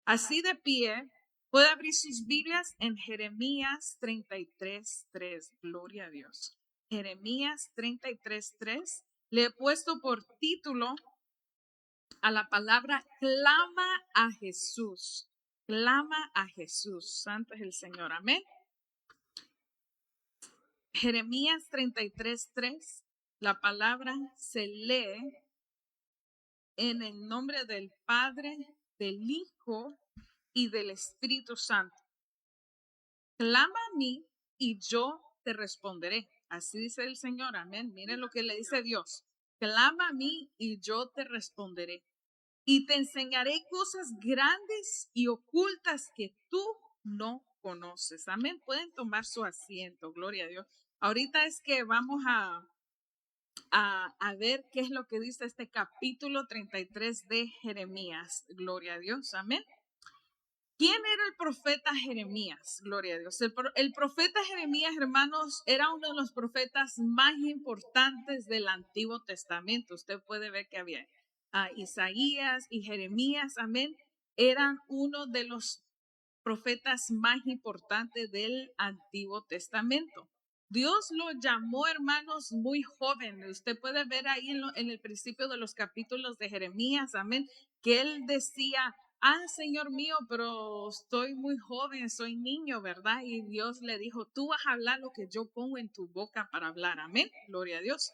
Así de pie, puede abrir sus Biblias en Jeremías 33:3. Gloria a Dios. Jeremías 33:3. Le he puesto por título a la palabra clama a Jesús. Clama a Jesús. Santo es el Señor. Amén. Jeremías 33:3. La palabra se lee en el nombre del Padre, del Hijo y del Espíritu Santo. Clama a mí y yo te responderé. Así dice el Señor. Amén. Miren lo que le dice Dios. Clama a mí y yo te responderé. Y te enseñaré cosas grandes y ocultas que tú no conoces. Amén. Pueden tomar su asiento. Gloria a Dios. Ahorita es que vamos a ver qué es lo que dice este capítulo 33 de Jeremías. Gloria a Dios. Amén. ¿Quién era el profeta Jeremías? Gloria a Dios. El profeta Jeremías, hermanos, era uno de los profetas más importantes del Antiguo Testamento. Usted puede ver que había Isaías y Jeremías, amén, eran uno de los profetas más importantes del Antiguo Testamento. Dios lo llamó, hermanos, muy joven. Usted puede ver ahí en el principio de los capítulos de Jeremías, amén, que él decía, Señor mío, pero estoy muy joven, soy niño, ¿verdad? Y Dios le dijo, tú vas a hablar lo que yo pongo en tu boca para hablar, amén, gloria a Dios.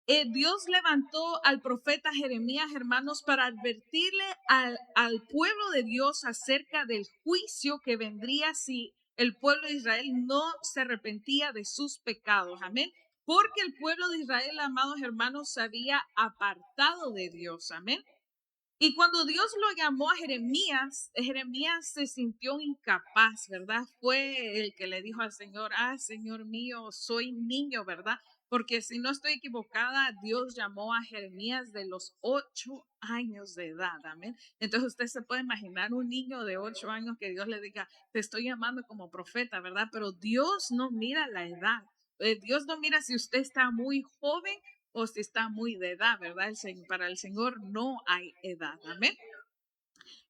Dios levantó al profeta Jeremías, hermanos, para advertirle al pueblo de Dios acerca del juicio que vendría si el pueblo de Israel no se arrepentía de sus pecados. Amén. Porque el pueblo de Israel, amados hermanos, se había apartado de Dios. Amén. Y cuando Dios lo llamó a Jeremías, Jeremías se sintió incapaz, ¿verdad? Fue el que le dijo al Señor, Señor mío, soy niño, ¿verdad? Porque si no estoy equivocada, Dios llamó a Jeremías de los 8 años de edad, amén. Entonces usted se puede imaginar un niño de 8 años que Dios le diga, te estoy llamando como profeta, ¿verdad? Pero Dios no mira la edad. Dios no mira si usted está muy joven o si está muy de edad, ¿verdad? Para el Señor no hay edad, amén.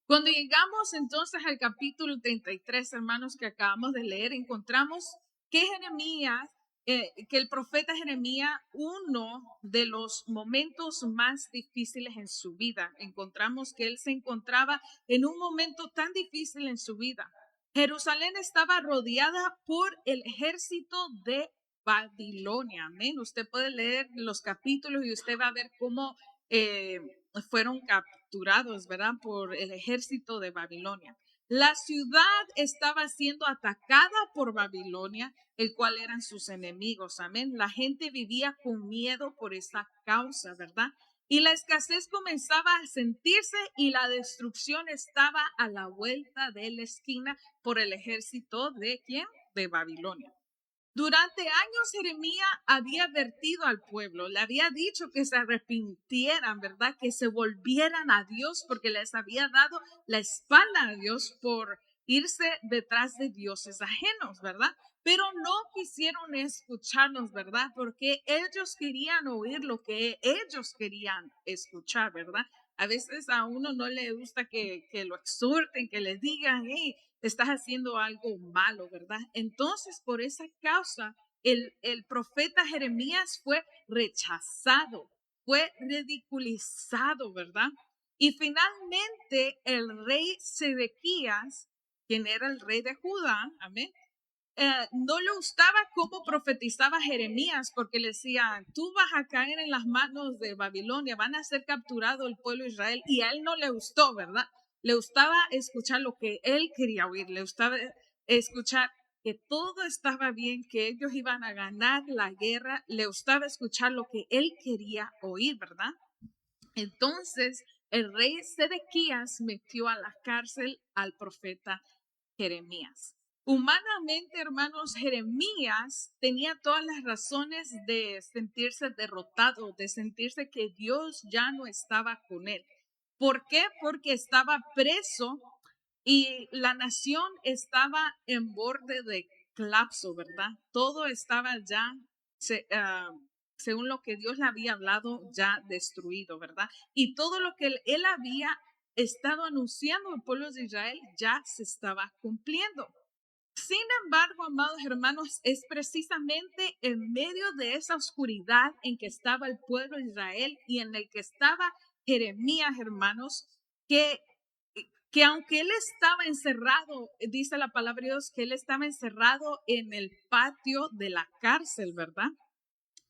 Cuando llegamos entonces al capítulo 33, hermanos, que acabamos de leer, encontramos que Jeremías, que el profeta Jeremías, uno de los momentos más difíciles en su vida, encontramos que él se encontraba en un momento tan difícil en su vida. Jerusalén estaba rodeada por el ejército de Babilonia, amén. Usted puede leer los capítulos y usted va a ver cómo fueron capturados, ¿verdad? Por el ejército de Babilonia. La ciudad estaba siendo atacada por Babilonia, el cual eran sus enemigos, amén. La gente vivía con miedo por esa causa, ¿verdad? Y la escasez comenzaba a sentirse y la destrucción estaba a la vuelta de la esquina por el ejército de ¿quién? De Babilonia. Durante años Jeremías había advertido al pueblo, le había dicho que se arrepintieran, ¿verdad? Que se volvieran a Dios porque les había dado la espalda a Dios por irse detrás de dioses ajenos, ¿verdad? Pero no quisieron escucharnos, ¿verdad? Porque ellos querían oír lo que ellos querían escuchar, ¿verdad? A veces a uno no le gusta que lo exhorten, que les digan, hey, estás haciendo algo malo, ¿verdad? Entonces, por esa causa, el profeta Jeremías fue rechazado, fue ridiculizado, ¿verdad? Y finalmente el rey Sedequías, quien era el rey de Judá, amén, no le gustaba cómo profetizaba Jeremías, porque le decía, tú vas a caer en las manos de Babilonia, van a ser capturado el pueblo de Israel, y a él no le gustó, ¿verdad? Le gustaba escuchar lo que él quería oír, le gustaba escuchar que todo estaba bien, que ellos iban a ganar la guerra, le gustaba escuchar lo que él quería oír, ¿verdad? Entonces, el rey Sedequías metió a la cárcel al profeta Jeremías. Humanamente, hermanos, Jeremías tenía todas las razones de sentirse derrotado, de sentirse que Dios ya no estaba con él. ¿Por qué? Porque estaba preso y la nación estaba en borde de colapso, ¿verdad? Todo estaba ya, según lo que Dios le había hablado, ya destruido, ¿verdad? Y todo lo que él había estado anunciando al pueblo de Israel ya se estaba cumpliendo. Sin embargo, amados hermanos, es precisamente en medio de esa oscuridad en que estaba el pueblo de Israel y en el que estaba Jeremías, hermanos, que, que aunque él estaba encerrado, dice la palabra de Dios, que él estaba encerrado en el patio de la cárcel, ¿verdad?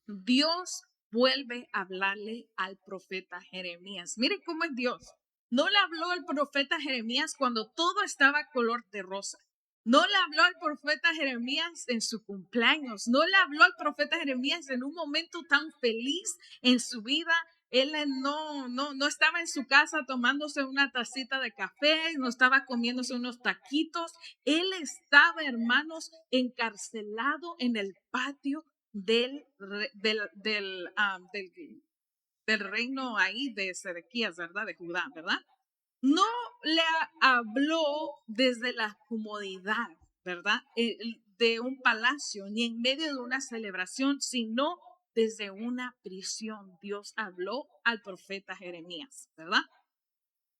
Dios vuelve a hablarle al profeta Jeremías. Mire cómo es Dios. No le habló al profeta Jeremías cuando todo estaba color de rosa. No le habló al profeta Jeremías en su cumpleaños. No le habló al profeta Jeremías en un momento tan feliz en su vida. Él no estaba en su casa tomándose una tacita de café, no estaba comiéndose unos taquitos. Él estaba, hermanos, encarcelado en el patio del, del reino ahí de Sedequías, ¿verdad? De Judá, ¿verdad? No le habló desde la comodidad, ¿verdad? De un palacio, ni en medio de una celebración, sino desde una prisión. Dios habló al profeta Jeremías, ¿verdad?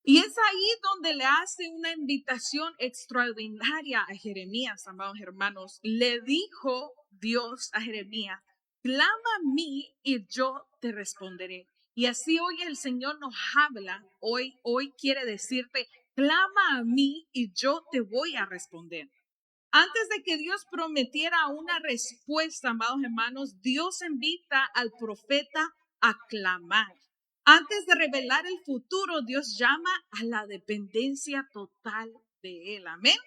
Y es ahí donde le hace una invitación extraordinaria a Jeremías, amados hermanos. Le dijo Dios a Jeremías, clama a mí y yo te responderé. Y así hoy el Señor nos habla, hoy quiere decirte, clama a mí y yo te voy a responder. Antes de que Dios prometiera una respuesta, amados hermanos, Dios invita al profeta a clamar. Antes de revelar el futuro, Dios llama a la dependencia total de Él. Amén.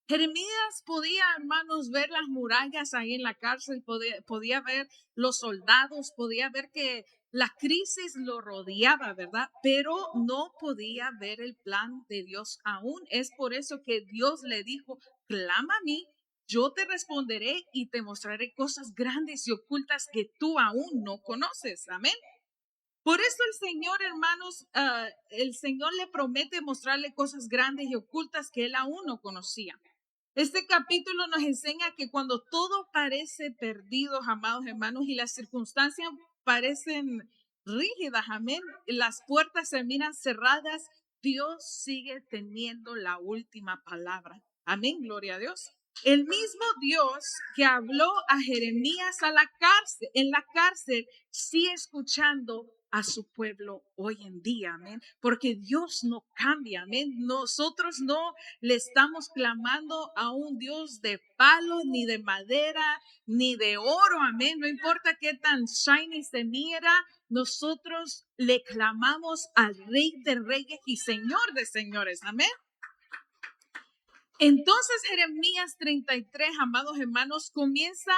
Jeremías podía, hermanos, ver las murallas ahí en la cárcel, podía ver los soldados, podía ver que la crisis lo rodeaba, ¿verdad? Pero no podía ver el plan de Dios aún. Es por eso que Dios le dijo, clama a mí, yo te responderé y te mostraré cosas grandes y ocultas que tú aún no conoces. Amén. Por eso el Señor, hermanos, el Señor le promete mostrarle cosas grandes y ocultas que él aún no conocía. Este capítulo nos enseña que cuando todo parece perdido, amados hermanos, y las circunstancias parecen rígidas, amén, las puertas se miran cerradas, Dios sigue teniendo la última palabra. Amén, gloria a Dios. El mismo Dios que habló a Jeremías en la cárcel, sigue escuchando a su pueblo hoy en día, amén, porque Dios no cambia, amén. Nosotros no le estamos clamando a un Dios de palo, ni de madera, ni de oro, amén. No importa qué tan shiny se mira, nosotros le clamamos al Rey de Reyes y Señor de Señores, amén. Entonces Jeremías 33, amados hermanos, comienza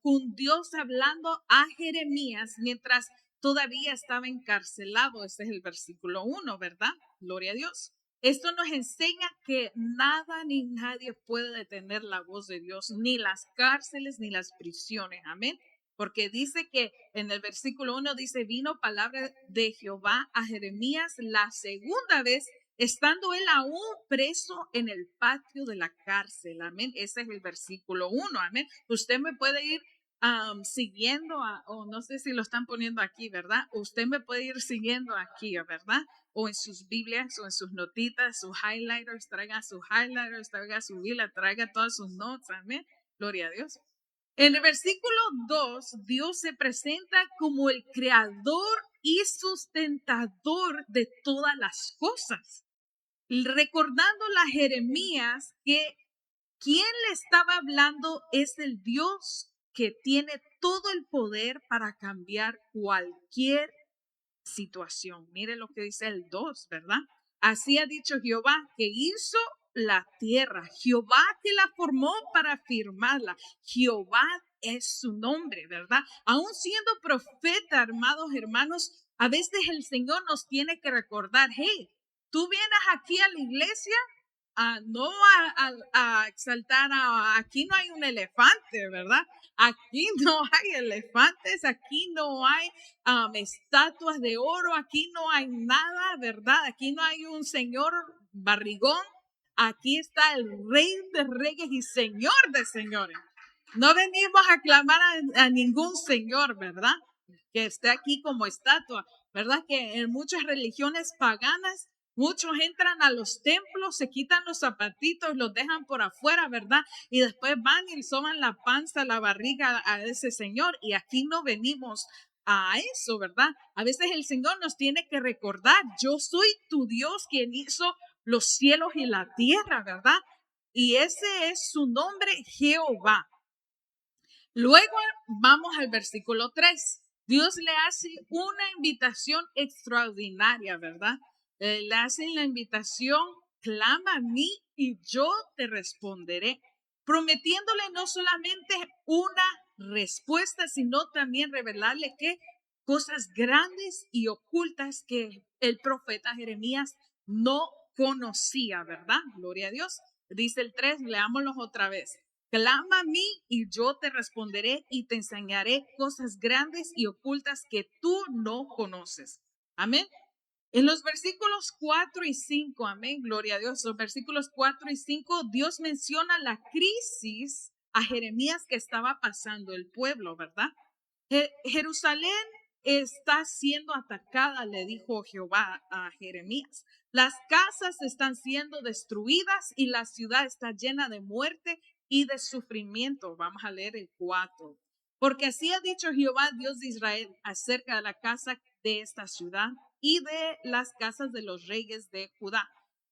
con Dios hablando a Jeremías mientras todavía estaba encarcelado. Este es el versículo 1, ¿verdad? Gloria a Dios. Esto nos enseña que nada ni nadie puede detener la voz de Dios, ni las cárceles ni las prisiones. Amén. Porque dice que en el versículo 1 dice, vino palabra de Jehová a Jeremías la segunda vez, estando él aún preso en el patio de la cárcel. Amén. Ese es el versículo 1. Amén. Usted me puede ir siguiendo, o no sé si lo están poniendo aquí, ¿verdad? Usted me puede ir siguiendo aquí, ¿verdad? O en sus Biblias, o en sus notitas, sus highlighters, traiga sus highlighters, traiga su Biblia, traiga todas sus notes. Amén. Gloria a Dios. En el versículo 2, Dios se presenta como el creador y sustentador de todas las cosas, recordándole a Jeremías que quien le estaba hablando es el Dios que tiene todo el poder para cambiar cualquier situación. Mire lo que dice el 2, ¿verdad? Así ha dicho Jehová, que hizo la tierra, Jehová que la formó para firmarla, Jehová es su nombre, ¿verdad? Aún siendo profeta, armados hermanos, a veces el Señor nos tiene que recordar, hey, tú vienes aquí a la iglesia no a exaltar, aquí no hay un elefante, ¿verdad? Aquí no hay elefantes, aquí no hay estatuas de oro, aquí no hay nada, ¿verdad? Aquí no hay un señor barrigón, aquí está el Rey de Reyes y Señor de Señores. No venimos a clamar a ningún señor, ¿verdad? Que esté aquí como estatua. ¿verdad? Que en muchas religiones paganas, muchos entran a los templos, se quitan los zapatitos, los dejan por afuera, ¿verdad? Y después van y soban la panza, la barriga a ese señor. Y aquí no venimos a eso, ¿verdad? A veces el Señor nos tiene que recordar, yo soy tu Dios quien hizo los cielos y la tierra, ¿verdad? Y ese es su nombre, Jehová. Luego vamos al versículo 3. Dios le hace una invitación extraordinaria, ¿verdad? Le hace la invitación, clama a mí y yo te responderé, prometiéndole no solamente una respuesta, sino también revelarle que cosas grandes y ocultas que el profeta Jeremías no conocía, ¿verdad? Gloria a Dios. Dice el 3, leámoslo otra vez. Clama a mí y yo te responderé y te enseñaré cosas grandes y ocultas que tú no conoces. Amén. En los versículos 4 y 5, amén, gloria a Dios, los versículos 4 y 5, Dios menciona la crisis a Jeremías que estaba pasando el pueblo, ¿verdad? Jerusalén está siendo atacada, le dijo Jehová a Jeremías. Las casas están siendo destruidas y la ciudad está llena de muerte y de sufrimiento. Vamos a leer el 4. Porque así ha dicho Jehová, Dios de Israel, acerca de la casa de esta ciudad y de las casas de los reyes de Judá,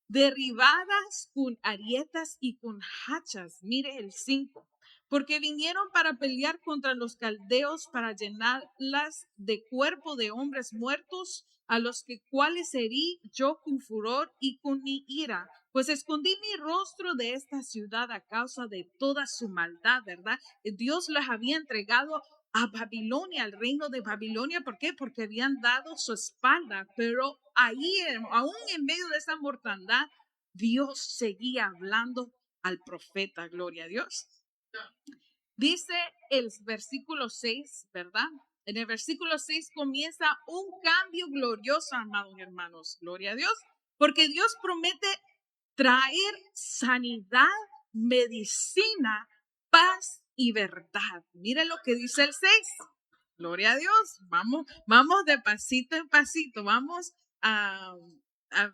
derribadas con arietas y con hachas. Mire el 5. Porque vinieron para pelear contra los caldeos, para llenarlas de cuerpo de hombres muertos, a los que cuales herí yo con furor y con mi ira, pues escondí mi rostro de esta ciudad a causa de toda su maldad, ¿verdad? Dios les había entregado a Babilonia, al reino de Babilonia. ¿Por qué? Porque habían dado su espalda, pero ahí, aún en medio de esa mortandad, Dios seguía hablando al profeta, gloria a Dios. Dice el versículo 6, ¿verdad? En el versículo 6 comienza un cambio glorioso, amados hermanos, gloria a Dios, porque Dios promete traer sanidad, medicina, paz y verdad. Mire lo que dice el 6. Gloria a Dios. Vamos de pasito en pasito. Vamos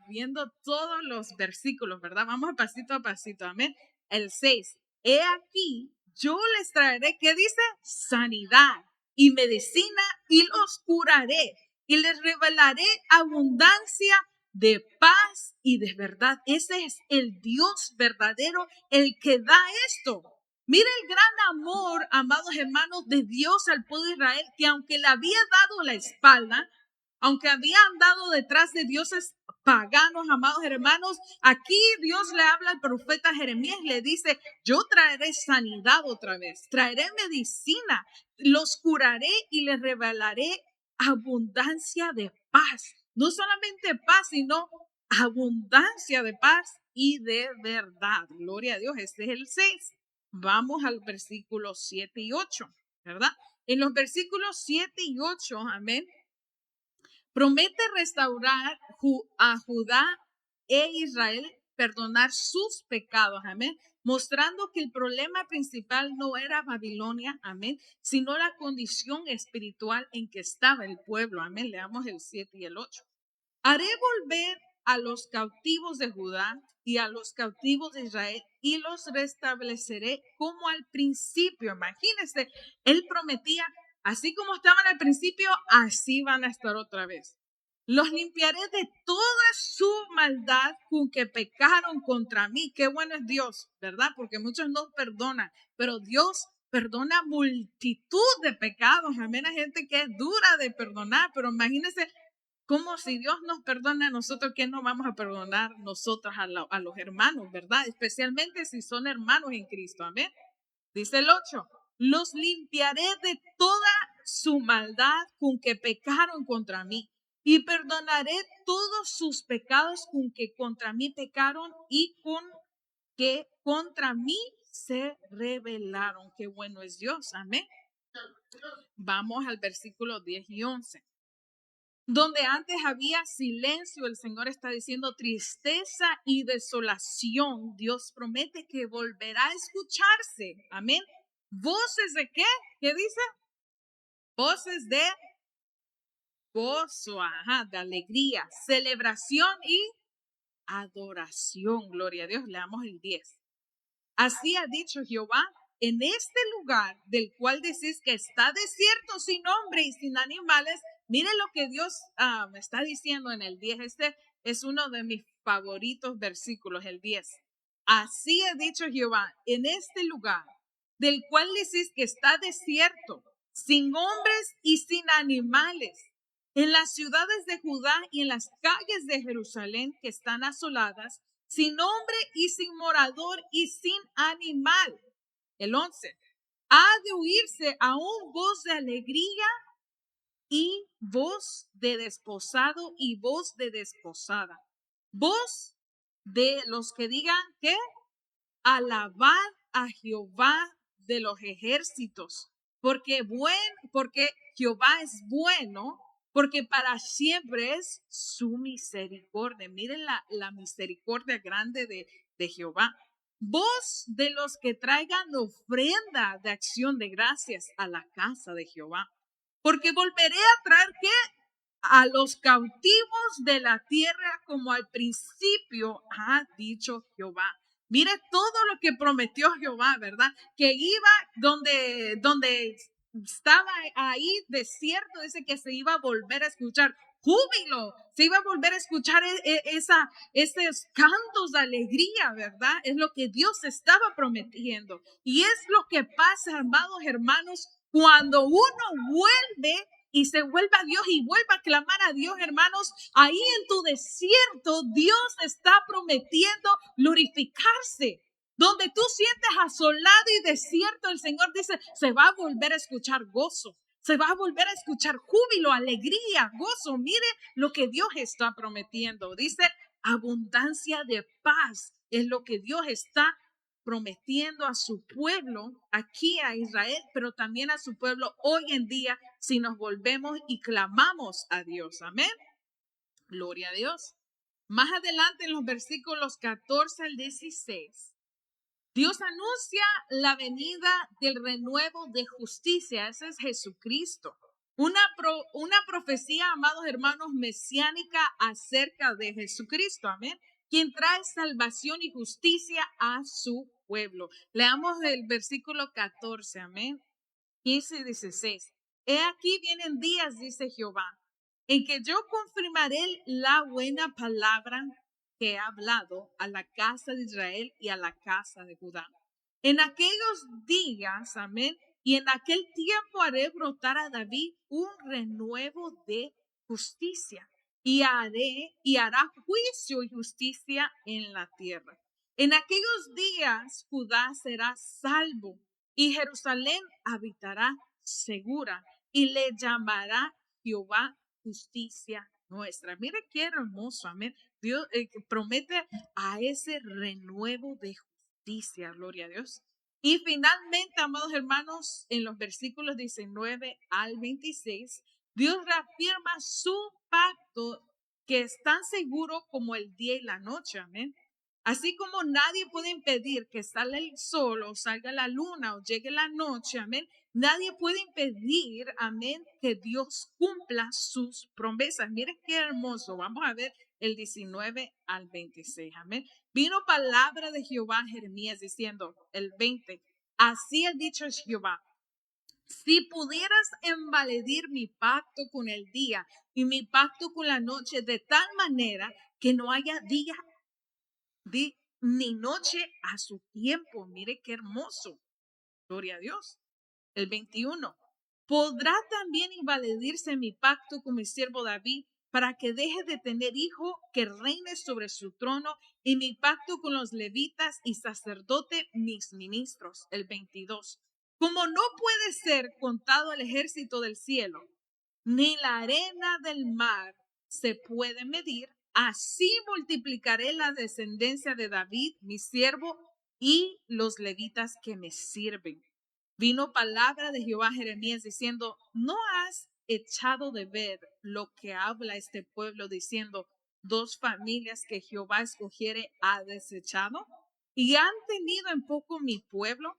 viendo todos los versículos, ¿verdad? Vamos a pasito. Amén. El 6. He aquí, yo les traeré, ¿qué dice? Sanidad y medicina y los curaré y les revelaré abundancia de paz y de verdad. Ese es el Dios verdadero, el que da esto. Mira el gran amor, amados hermanos, de Dios al pueblo de Israel, que aunque le había dado la espalda, aunque había andado detrás de dioses paganos, amados hermanos, aquí Dios le habla al profeta Jeremías y le dice, yo traeré sanidad otra vez, traeré medicina, los curaré y les revelaré abundancia de paz. No solamente paz, sino abundancia de paz y de verdad. Gloria a Dios, este es el 6. Vamos al versículo 7 y 8, ¿verdad? En los versículos 7 y 8, amén, promete restaurar a Judá e Israel, perdonar sus pecados, amén, mostrando que el problema principal no era Babilonia, amén, sino la condición espiritual en que estaba el pueblo, amén. Leamos el 7 y el 8. Haré volver a los cautivos de Judá y a los cautivos de Israel y los restableceré como al principio. Imagínense, él prometía, así como estaban al principio, así van a estar otra vez. Los limpiaré de toda su maldad con que pecaron contra mí. Qué bueno es Dios, ¿verdad? Porque muchos no perdonan, pero Dios perdona multitud de pecados. Amén, hay gente que es dura de perdonar, pero imagínense como si Dios nos perdona a nosotros, ¿qué no vamos a perdonar nosotros a los hermanos, verdad? Especialmente si son hermanos en Cristo, amén. Dice el 8, los limpiaré de toda su maldad con que pecaron contra mí y perdonaré todos sus pecados con que contra mí pecaron y con que contra mí se rebelaron. Qué bueno es Dios, amén. Vamos al versículo 10 y 11. Donde antes había silencio, el Señor está diciendo tristeza y desolación. Dios promete que volverá a escucharse. Amén. ¿Voces de qué? ¿Qué dice? Voces de gozo, ajá, de alegría, celebración y adoración. Gloria a Dios. Leamos el 10. Así ha dicho Jehová, en este lugar del cual decís que está desierto sin hombre y sin animales. Miren lo que Dios me está diciendo en el 10. Este es uno de mis favoritos versículos, el 10. Así ha dicho Jehová, en este lugar del cual decís que está desierto, sin hombres y sin animales, en las ciudades de Judá y en las calles de Jerusalén que están asoladas, sin hombre y sin morador y sin animal. El 11. Ha de oírse aún voz de alegría y voz de desposado y voz de desposada. Voz de los que digan que alabad a Jehová de los ejércitos, porque Jehová es bueno, porque para siempre es su misericordia. Miren la misericordia grande de Jehová. Voz de los que traigan ofrenda de acción de gracias a la casa de Jehová. Porque volveré a traer ¿qué? A los cautivos de la tierra como al principio ha dicho Jehová. Mire todo lo que prometió Jehová, ¿verdad? Que iba donde estaba ahí desierto, dice que se iba a volver a escuchar júbilo, se iba a volver a escuchar esos cantos de alegría, ¿verdad? Es lo que Dios estaba prometiendo. Y es lo que pasa, amados hermanos, cuando uno vuelve y se vuelva a Dios y vuelva a clamar a Dios, hermanos. Ahí en tu desierto, Dios está prometiendo glorificarse. Donde tú sientes asolado y desierto, el Señor dice, se va a volver a escuchar gozo. Se va a volver a escuchar júbilo, alegría, gozo. Mire lo que Dios está prometiendo. Dice, abundancia de paz es lo que Dios está prometiendo a su pueblo, aquí a Israel, pero también a su pueblo hoy en día, si nos volvemos y clamamos a Dios. Amén. Gloria a Dios. Más adelante en los versículos 14 al 16, Dios anuncia la venida del renuevo de justicia. Ese es Jesucristo. Una profecía, amados hermanos, mesiánica acerca de Jesucristo. Amén. Quien trae salvación y justicia a su pueblo. Leamos el versículo 14. Amén. 15 y 16. He aquí vienen días, dice Jehová, en que yo confirmaré la buena palabra que he hablado a la casa de Israel y a la casa de Judá. En aquellos días, amén, y en aquel tiempo haré brotar a David un renuevo de justicia y hará juicio y justicia en la tierra. En aquellos días Judá será salvo y Jerusalén habitará segura y le llamará Jehová justicia nuestra. Mire qué hermoso, amén. Dios promete a ese renuevo de justicia, gloria a Dios. Y finalmente, amados hermanos, en los versículos 19 al 26, Dios reafirma su pacto que es tan seguro como el día y la noche, amén. Así como nadie puede impedir que salga el sol o salga la luna o llegue la noche, amén. Nadie puede impedir, amén, que Dios cumpla sus promesas. Miren qué hermoso. Vamos a ver el 19 al 26, amén. Vino palabra de Jehová a Jeremías diciendo, el 20, así ha dicho Jehová, si pudieras envaledir mi pacto con el día y mi pacto con la noche de tal manera que no haya día ni noche a su tiempo. Mire qué hermoso. Gloria a Dios. El 21. Podrá también invalidirse mi pacto con mi siervo David para que deje de tener hijo que reine sobre su trono y mi pacto con los levitas y sacerdote mis ministros. El 22. Como no puede ser contado el ejército del cielo, ni la arena del mar se puede medir, así multiplicaré la descendencia de David, mi siervo, y los levitas que me sirven. Vino palabra de Jehová a Jeremías diciendo, ¿no has echado de ver lo que habla este pueblo diciendo, dos familias que Jehová escogiere ha desechado? Y han tenido en poco mi pueblo,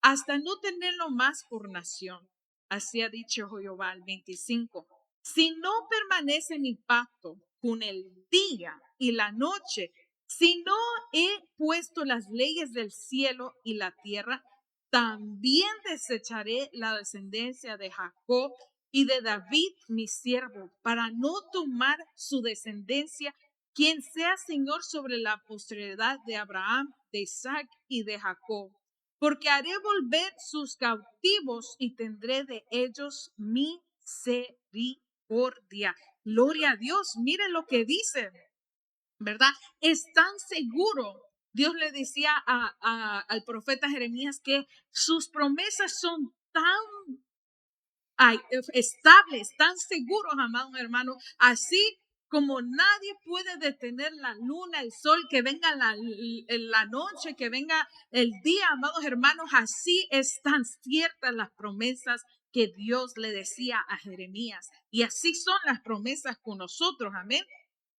hasta no tenerlo más por nación. Así ha dicho Jehová al 25. Si no permanece mi pacto con el día y la noche, si no he puesto las leyes del cielo y la tierra, también desecharé la descendencia de Jacob y de David, mi siervo, para no tomar su descendencia, quien sea Señor sobre la posteridad de Abraham, de Isaac y de Jacob. Porque haré volver sus cautivos y tendré de ellos misericordia. Gloria a Dios, mire lo que dice, ¿verdad? Es tan seguro. Dios le decía al profeta Jeremías que sus promesas son tan estables, tan seguros, amados hermanos, así como nadie puede detener la luna, el sol, que venga la noche, que venga el día, amados hermanos, así están ciertas las promesas que Dios le decía a Jeremías. Y así son las promesas con nosotros, amén.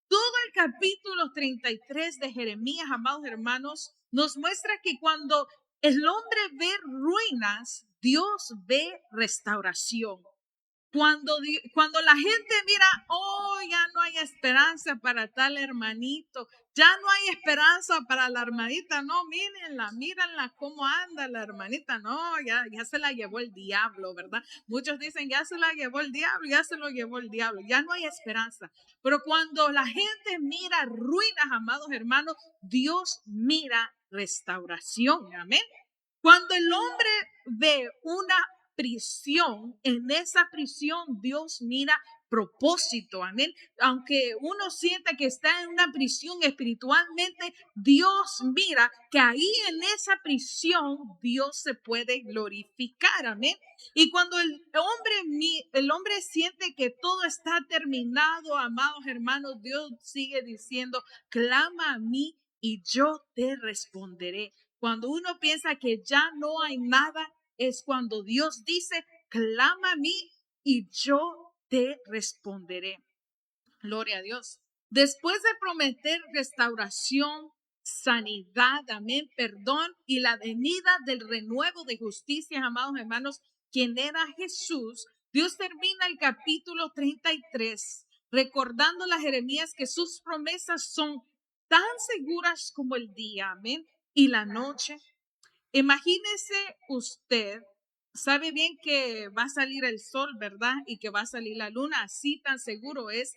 Todo el capítulo 33 de Jeremías, amados hermanos, nos muestra que cuando el hombre ve ruinas, Dios ve restauración. Cuando la gente mira, oh, ya no hay esperanza para tal hermanito, ya no hay esperanza para la hermanita, no, mírenla cómo anda la hermanita, no, ya se la llevó el diablo, ¿verdad? Muchos dicen, ya se la llevó el diablo, ya se lo llevó el diablo, ya no hay esperanza. Pero cuando la gente mira ruinas, amados hermanos, Dios mira restauración, amén. Cuando el hombre ve una prisión, en esa prisión Dios mira propósito, amén. Aunque uno sienta que está en una prisión espiritualmente, Dios mira que ahí en esa prisión Dios se puede glorificar, amén. Y cuando el hombre siente que todo está terminado, amados hermanos, Dios sigue diciendo, clama a mí y yo te responderé. Cuando uno piensa que ya no hay nada, es cuando Dios dice, clama a mí y yo te responderé. Gloria a Dios. Después de prometer restauración, sanidad, amén, perdón y la venida del renuevo de justicia, amados hermanos, quien era Jesús, Dios termina el capítulo 33 recordando a Jeremías que sus promesas son tan seguras como el día, amén, y la noche. Imagínese usted, sabe bien que va a salir el sol, ¿verdad? Y que va a salir la luna, así tan seguro es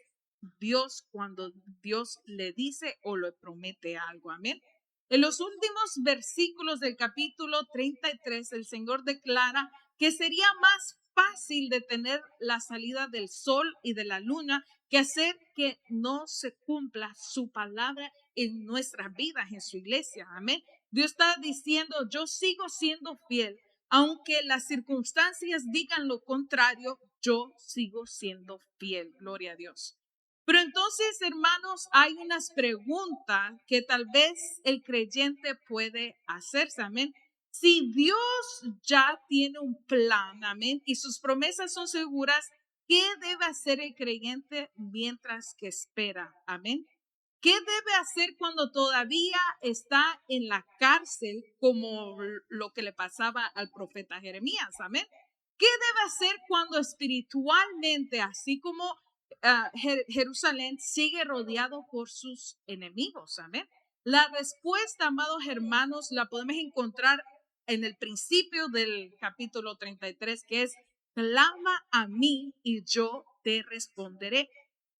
Dios cuando Dios le dice o le promete algo, amén. En los últimos versículos del capítulo 33, el Señor declara que sería más fácil detener la salida del sol y de la luna que hacer que no se cumpla su palabra en nuestras vidas, en su iglesia, amén. Dios está diciendo, yo sigo siendo fiel, aunque las circunstancias digan lo contrario, yo sigo siendo fiel, gloria a Dios. Pero entonces, hermanos, hay unas preguntas que tal vez el creyente puede hacerse, amén. Si Dios ya tiene un plan, amén, y sus promesas son seguras, ¿qué debe hacer el creyente mientras que espera? Amén. ¿Qué debe hacer cuando todavía está en la cárcel, como lo que le pasaba al profeta Jeremías? Amén. ¿Qué debe hacer cuando espiritualmente, así como Jerusalén, sigue rodeado por sus enemigos? Amén. La respuesta, amados hermanos, la podemos encontrar en el principio del capítulo 33, que es, clama a mí y yo te responderé.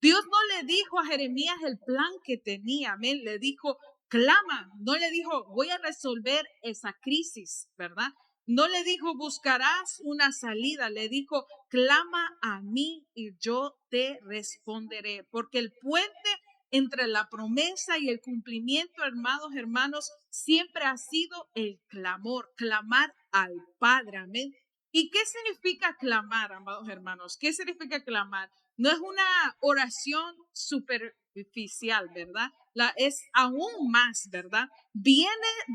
Dios no le dijo a Jeremías el plan que tenía, amén. Le dijo, clama. No le dijo, voy a resolver esa crisis, ¿verdad? No le dijo, buscarás una salida. Le dijo, clama a mí y yo te responderé. Porque el puente entre la promesa y el cumplimiento, hermanos, siempre ha sido el clamor, clamar al Padre, amén. ¿Y qué significa clamar, amados hermanos? ¿Qué significa clamar? No es una oración superficial, ¿verdad? Es aún más, ¿verdad? Viene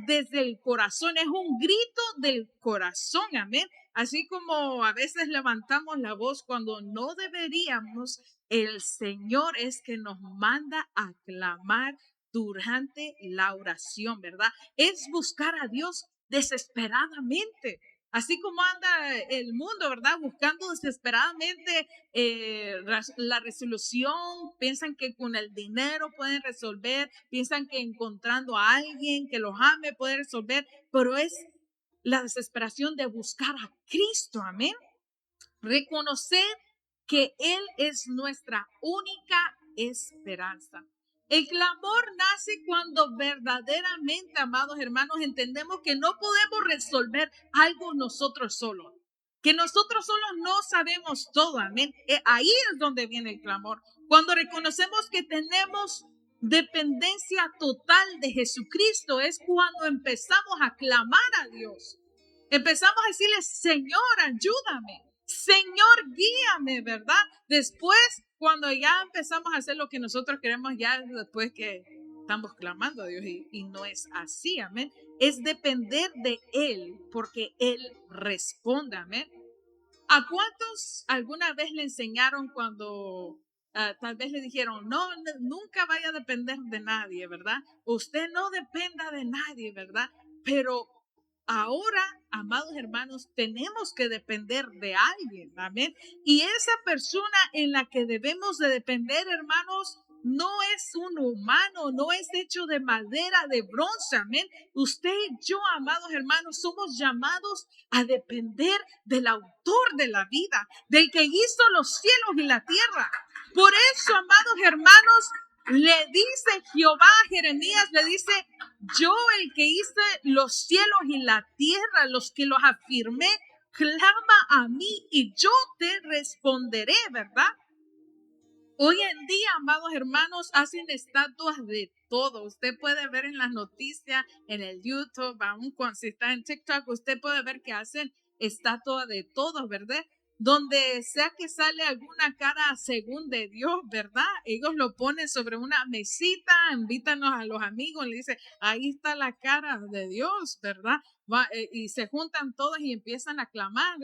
desde el corazón, es un grito del corazón, amén. Así como a veces levantamos la voz cuando no deberíamos, el Señor es que nos manda a clamar durante la oración, ¿verdad? Es buscar a Dios desesperadamente. Así como anda el mundo, ¿verdad? Buscando desesperadamente la resolución, piensan que con el dinero pueden resolver, piensan que encontrando a alguien que los ame puede resolver, pero es la desesperación de buscar a Cristo, amén. Reconocer que Él es nuestra única esperanza. El clamor nace cuando verdaderamente, amados hermanos, entendemos que no podemos resolver algo nosotros solos. Que nosotros solos no sabemos todo, amén. Ahí es donde viene el clamor. Cuando reconocemos que tenemos dependencia total de Jesucristo, es cuando empezamos a clamar a Dios. Empezamos a decirle, Señor, ayúdame. Señor, guíame, ¿verdad? Después, cuando ya empezamos a hacer lo que nosotros queremos, ya después que estamos clamando a Dios y no es así, amén. Es depender de Él porque Él responde, amén. ¿A cuántos alguna vez le enseñaron cuando tal vez le dijeron, no, nunca vaya a depender de nadie, ¿verdad? Usted no dependa de nadie, ¿verdad? Pero ahora, amados hermanos, tenemos que depender de alguien, amén. Y esa persona en la que debemos de depender, hermanos, no es un humano, no es hecho de madera, de bronce, amén. Usted y yo, amados hermanos, somos llamados a depender del autor de la vida, del que hizo los cielos y la tierra. Por eso, amados hermanos, le dice Jehová a Jeremías, le dice, yo el que hice los cielos y la tierra, los que los afirmé, clama a mí y yo te responderé, ¿verdad? Hoy en día, amados hermanos, hacen estatuas de todo. Usted puede ver en las noticias, en el YouTube, aún cuando si está en TikTok, usted puede ver que hacen estatuas de todo, ¿verdad? Donde sea que sale alguna cara según de Dios, ¿verdad? Ellos lo ponen sobre una mesita, invítanos a los amigos, le dicen, ahí está la cara de Dios, ¿verdad? Y se juntan todos y empiezan a clamar.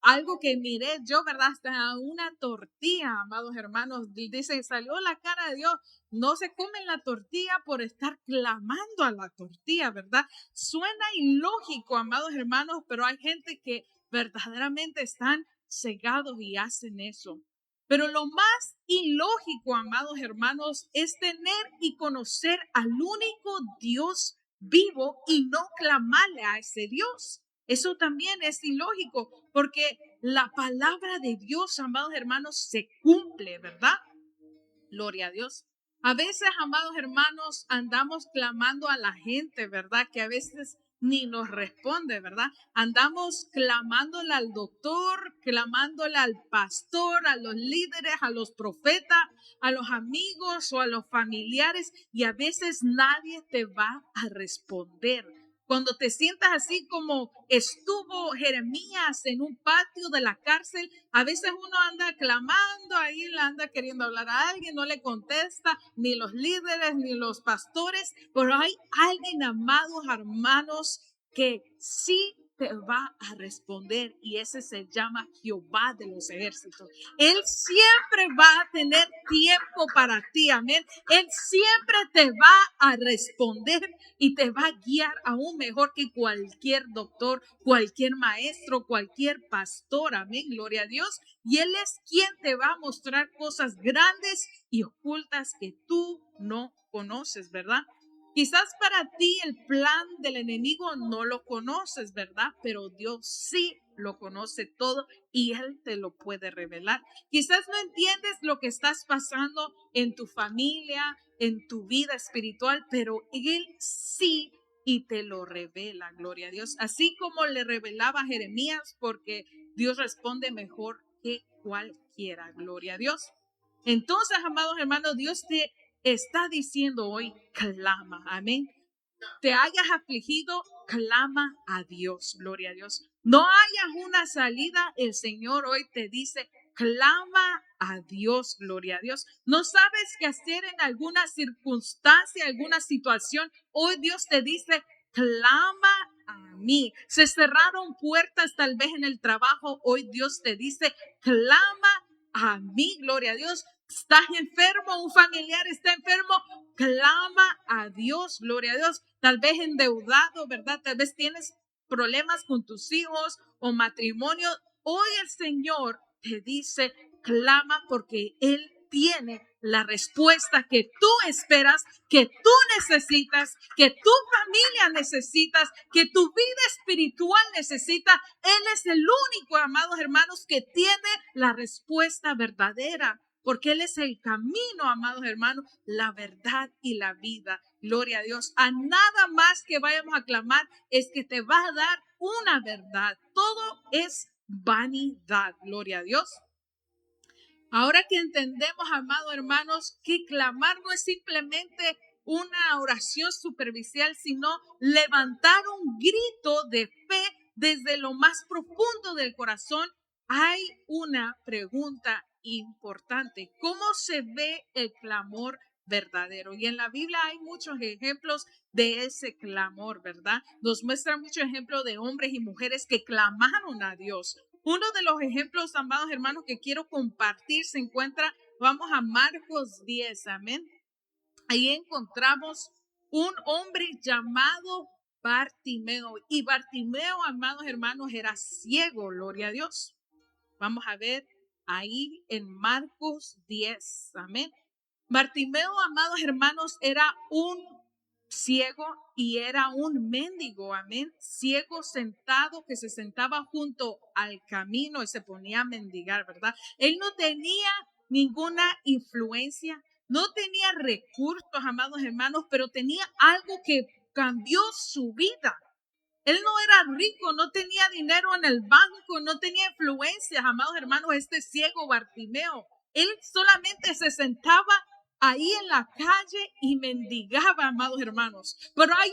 Algo que miré yo, ¿verdad? Hasta una tortilla, amados hermanos, dice, salió la cara de Dios. No se comen la tortilla por estar clamando a la tortilla, ¿verdad? Suena ilógico, amados hermanos, pero hay gente que verdaderamente están cegados y hacen eso. Pero lo más ilógico, amados hermanos, es tener y conocer al único Dios vivo y no clamarle a ese Dios. Eso también es ilógico porque la palabra de Dios, amados hermanos, se cumple, ¿verdad? Gloria a Dios. A veces, amados hermanos, andamos clamando a la gente, ¿verdad? Que a veces ni nos responde, ¿verdad? Andamos clamándole al doctor, clamándole al pastor, a los líderes, a los profetas, a los amigos o a los familiares y a veces nadie te va a responder. Cuando te sientas así como estuvo Jeremías en un patio de la cárcel, a veces uno anda clamando ahí, le anda queriendo hablar a alguien, no le contesta ni los líderes ni los pastores, pero hay alguien, amados hermanos, que sí te va a responder y ese se llama Jehová de los ejércitos. Él siempre va a tener tiempo para ti, amén. Él siempre te va a responder y te va a guiar aún mejor que cualquier doctor, cualquier maestro, cualquier pastor, amén, gloria a Dios. Y Él es quien te va a mostrar cosas grandes y ocultas que tú no conoces, ¿verdad? Quizás para ti el plan del enemigo no lo conoces, ¿verdad? Pero Dios sí lo conoce todo y Él te lo puede revelar. Quizás no entiendes lo que estás pasando en tu familia, en tu vida espiritual, pero Él sí y te lo revela, gloria a Dios. Así como le revelaba a Jeremías, porque Dios responde mejor que cualquiera, gloria a Dios. Entonces, amados hermanos, Dios te está diciendo hoy, clama, amén. Te hayas afligido, clama a Dios, gloria a Dios. No hayas una salida, el Señor hoy te dice, clama a Dios, gloria a Dios. No sabes qué hacer en alguna circunstancia, alguna situación. Hoy Dios te dice, clama a mí. Se cerraron puertas tal vez en el trabajo. Hoy Dios te dice, clama a mí, gloria a Dios. Estás enfermo, un familiar está enfermo, clama a Dios, gloria a Dios. Tal vez endeudado, ¿verdad? Tal vez tienes problemas con tus hijos o matrimonio, hoy el Señor te dice, clama porque Él tiene la respuesta que tú esperas, que tú necesitas, que tu familia necesitas, que tu vida espiritual necesita. Él es el único, amados hermanos, que tiene la respuesta verdadera, porque Él es el camino, amados hermanos, la verdad y la vida. Gloria a Dios. A nada más que vayamos a clamar es que te va a dar una verdad. Todo es vanidad. Gloria a Dios. Ahora que entendemos, amados hermanos, que clamar no es simplemente una oración superficial, sino levantar un grito de fe desde lo más profundo del corazón, hay una pregunta importante. ¿Cómo se ve el clamor verdadero? Y en la Biblia hay muchos ejemplos de ese clamor, ¿verdad? Nos muestra muchos ejemplos de hombres y mujeres que clamaron a Dios. Uno de los ejemplos, amados hermanos, que quiero compartir se encuentra, vamos a Marcos 10, amén. Ahí encontramos un hombre llamado Bartimeo. Y Bartimeo, amados hermanos, era ciego, gloria a Dios. Vamos a ver ahí en Marcos 10, amén. Bartimeo, amados hermanos, era un ciego y era un mendigo, amén. Ciego sentado que se sentaba junto al camino y se ponía a mendigar, ¿verdad? Él no tenía ninguna influencia, no tenía recursos, amados hermanos, pero tenía algo que cambió su vida. Él no era rico, no tenía dinero en el banco, no tenía influencias, amados hermanos, este ciego Bartimeo. Él solamente se sentaba ahí en la calle y mendigaba, amados hermanos. Pero hay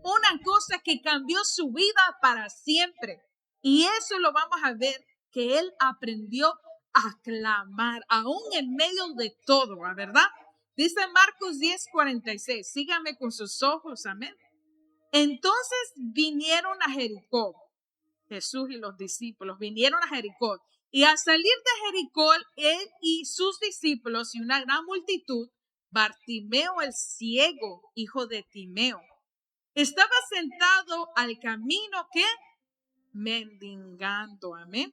una cosa que cambió su vida para siempre. Y eso lo vamos a ver, que él aprendió a clamar, aún en medio de todo, ¿verdad? Dice Marcos 10:46, sígame con sus ojos, amén. Entonces vinieron a Jericó, Jesús y los discípulos vinieron a Jericó. Y al salir de Jericó, él y sus discípulos y una gran multitud, Bartimeo el ciego, hijo de Timeo, estaba sentado al camino que mendigando, amén.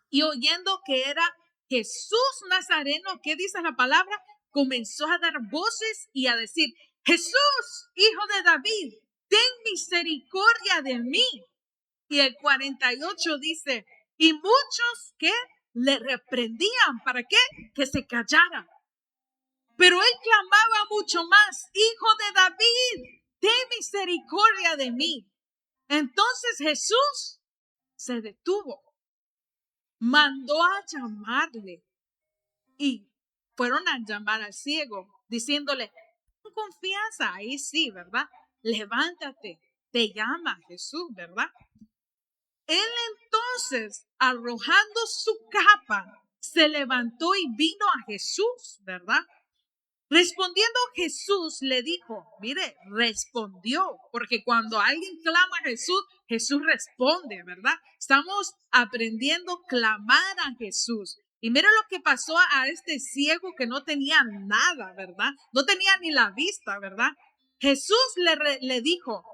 Y oyendo que era Jesús Nazareno, ¿qué dice la palabra? Comenzó a dar voces y a decir, Jesús, hijo de David, ten misericordia de mí. Y el 48 dice, y muchos que le reprendían, ¿para qué? Que se callara. Pero él clamaba mucho más, hijo de David, ten misericordia de mí. Entonces Jesús se detuvo, mandó a llamarle y fueron a llamar al ciego, diciéndole, con confianza, ahí sí, ¿verdad? Levántate, te llama Jesús, ¿verdad? Él entonces, arrojando su capa, se levantó y vino a Jesús, ¿verdad? Respondiendo Jesús le dijo, mire, respondió, porque cuando alguien clama a Jesús, Jesús responde, ¿verdad? Estamos aprendiendo a clamar a Jesús. Y mire lo que pasó a este ciego que no tenía nada, ¿verdad? No tenía ni la vista, ¿verdad? Jesús le dijo,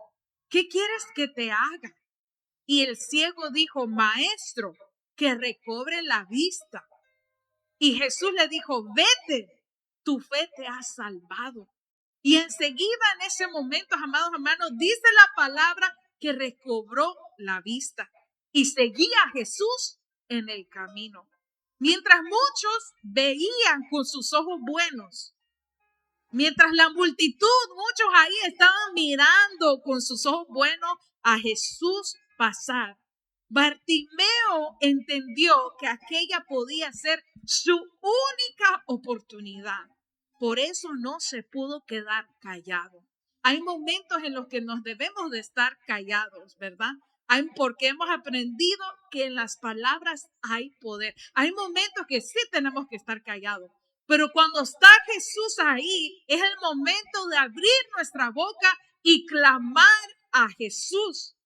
¿qué quieres que te haga? Y el ciego dijo, maestro, que recobre la vista. Y Jesús le dijo, vete, tu fe te ha salvado. Y enseguida en ese momento, amados hermanos, dice la palabra que recobró la vista y seguía a Jesús en el camino. Mientras muchos veían con sus ojos buenos, mientras la multitud, muchos ahí estaban mirando con sus ojos buenos a Jesús pasar. Bartimeo entendió que aquella podía ser su única oportunidad. Por eso no se pudo quedar callado. Hay momentos en los que nos debemos de estar callados, ¿verdad? Porque hemos aprendido que en las palabras hay poder. Hay momentos que sí tenemos que estar callados. Pero cuando está Jesús ahí, es el momento de abrir nuestra boca y clamar a Jesús.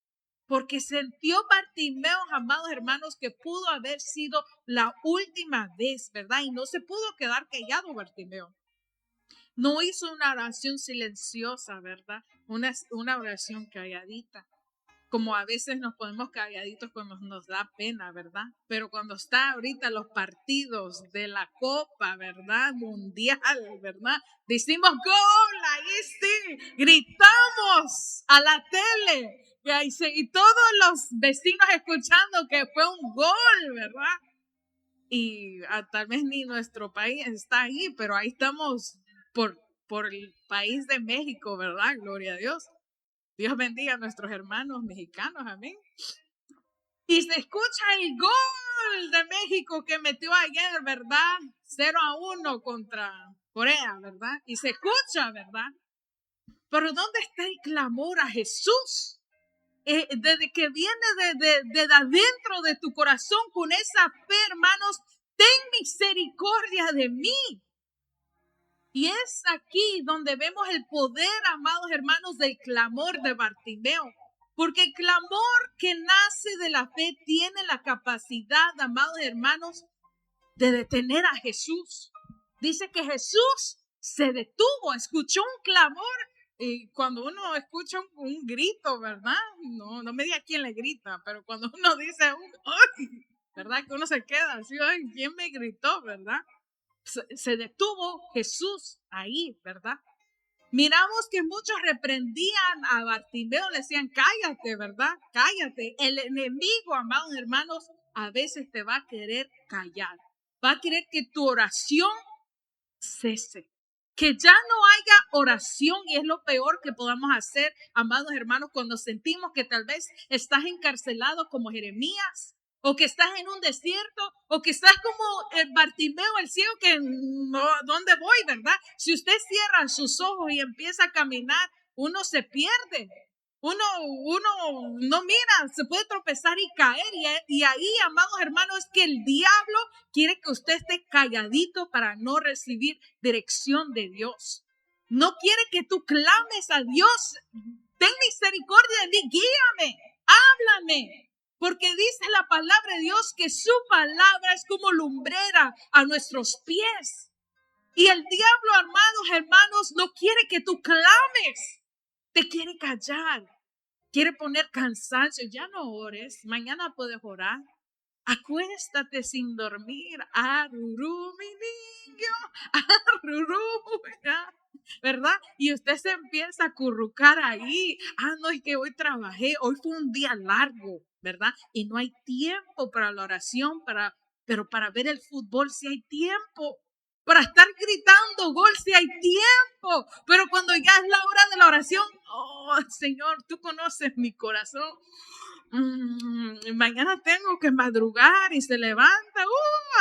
Porque sintió Bartimeo, amados hermanos, que pudo haber sido la última vez, ¿verdad? Y no se pudo quedar callado Bartimeo. No hizo una oración silenciosa, ¿verdad? Una oración calladita. como a veces nos ponemos calladitos cuando nos da pena, ¿verdad? Pero cuando está ahorita los partidos de la Copa, ¿verdad? Mundial, ¿verdad? Decimos gol, ahí sí, gritamos a la tele y todos los vecinos escuchando que fue un gol, ¿verdad? Y tal vez ni nuestro país está ahí, pero ahí estamos por el país de México, ¿verdad? Gloria a Dios. Dios bendiga a nuestros hermanos mexicanos, amén. Y se escucha el gol de México que metió ayer, ¿verdad? 0-1 contra Corea, ¿verdad? Y se escucha, ¿verdad? Pero ¿dónde está el clamor a Jesús? Desde que viene de adentro de tu corazón con esa fe, hermanos, ten misericordia de mí. Y es aquí donde vemos el poder, amados hermanos, del clamor de Bartimeo. Porque el clamor que nace de la fe tiene la capacidad, amados hermanos, de detener a Jesús. Dice que Jesús se detuvo, escuchó un clamor. Y cuando uno escucha un grito, ¿verdad? No me diga quién le grita, pero cuando uno dice, ¡ay! ¿Verdad? Que uno se queda así, ¡ay! ¿Quién me gritó? ¿Verdad? Se detuvo Jesús ahí, ¿verdad? Miramos que muchos reprendían a Bartimeo, le decían, cállate, ¿verdad? Cállate. El enemigo, amados hermanos, a veces te va a querer callar. Va a querer que tu oración cese. Que ya no haya oración, y es lo peor que podamos hacer, amados hermanos, cuando sentimos que tal vez estás encarcelado como Jeremías, o que estás en un desierto, o que estás como el Bartimeo, el ciego, que no, ¿dónde voy, verdad? Si usted cierra sus ojos y empieza a caminar, uno se pierde. Uno no mira, se puede tropezar y caer. Y ahí, amados hermanos, es que el diablo quiere que usted esté calladito para no recibir dirección de Dios. No quiere que tú clames a Dios. Ten misericordia de mí, guíame, háblame. Porque dice la palabra de Dios que su palabra es como lumbrera a nuestros pies. Y el diablo, amados hermanos, no quiere que tú clames. Te quiere callar. Quiere poner cansancio. Ya no ores. Mañana puedes orar. Acuéstate sin dormir. Arurú, mi niño. Arurú, ¿verdad? Y usted se empieza a acurrucar ahí. No, es que hoy trabajé. Hoy fue un día largo, ¿verdad? Y no hay tiempo para la oración, pero para ver el fútbol sí hay tiempo. Para estar gritando gol si hay tiempo. Pero cuando ya es la hora de la oración, oh Señor, tú conoces mi corazón. Mañana tengo que madrugar y se levanta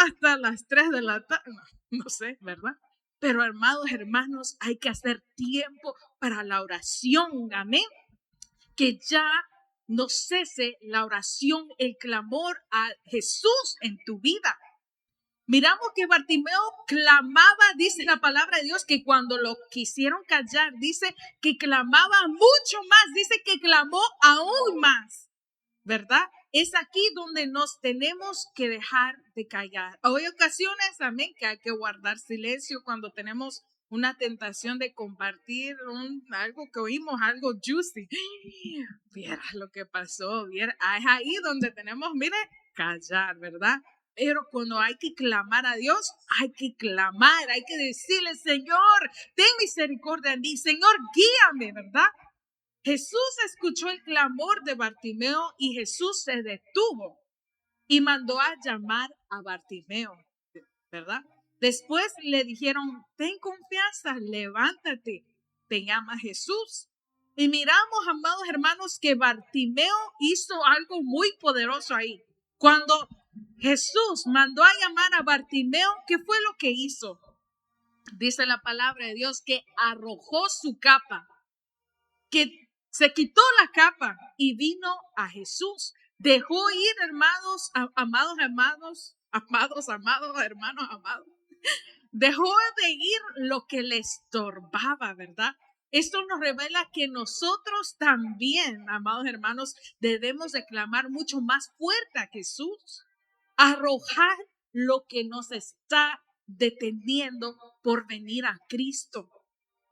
hasta las 3 de la tarde. No sé, ¿verdad? Pero amados hermanos, hay que hacer tiempo para la oración. Amén. Que ya no cese la oración, el clamor a Jesús en tu vida. Miramos que Bartimeo clamaba, dice la palabra de Dios, que cuando lo quisieron callar, dice que clamaba mucho más, dice que clamó aún más, ¿verdad? Es aquí donde nos tenemos que dejar de callar. Hay ocasiones también que hay que guardar silencio cuando tenemos una tentación de compartir algo que oímos, algo juicy. Vieras lo que pasó, es ahí donde tenemos, mire, callar, ¿verdad? Pero cuando hay que clamar a Dios, hay que clamar, hay que decirle, Señor, ten misericordia de mí, Señor, guíame, ¿verdad? Jesús escuchó el clamor de Bartimeo y Jesús se detuvo y mandó a llamar a Bartimeo, ¿verdad? Después le dijeron, ten confianza, levántate, te llama Jesús. Y miramos, amados hermanos, que Bartimeo hizo algo muy poderoso ahí. Cuando Jesús mandó a llamar a Bartimeo, ¿qué fue lo que hizo? Dice la palabra de Dios que arrojó su capa, que se quitó la capa y vino a Jesús. Dejó ir, hermanos, amados, hermanos, amados. Dejó de ir lo que le estorbaba, ¿verdad? Esto nos revela que nosotros también, amados hermanos, debemos de clamar mucho más fuerte a Jesús. Arrojar lo que nos está deteniendo por venir a Cristo.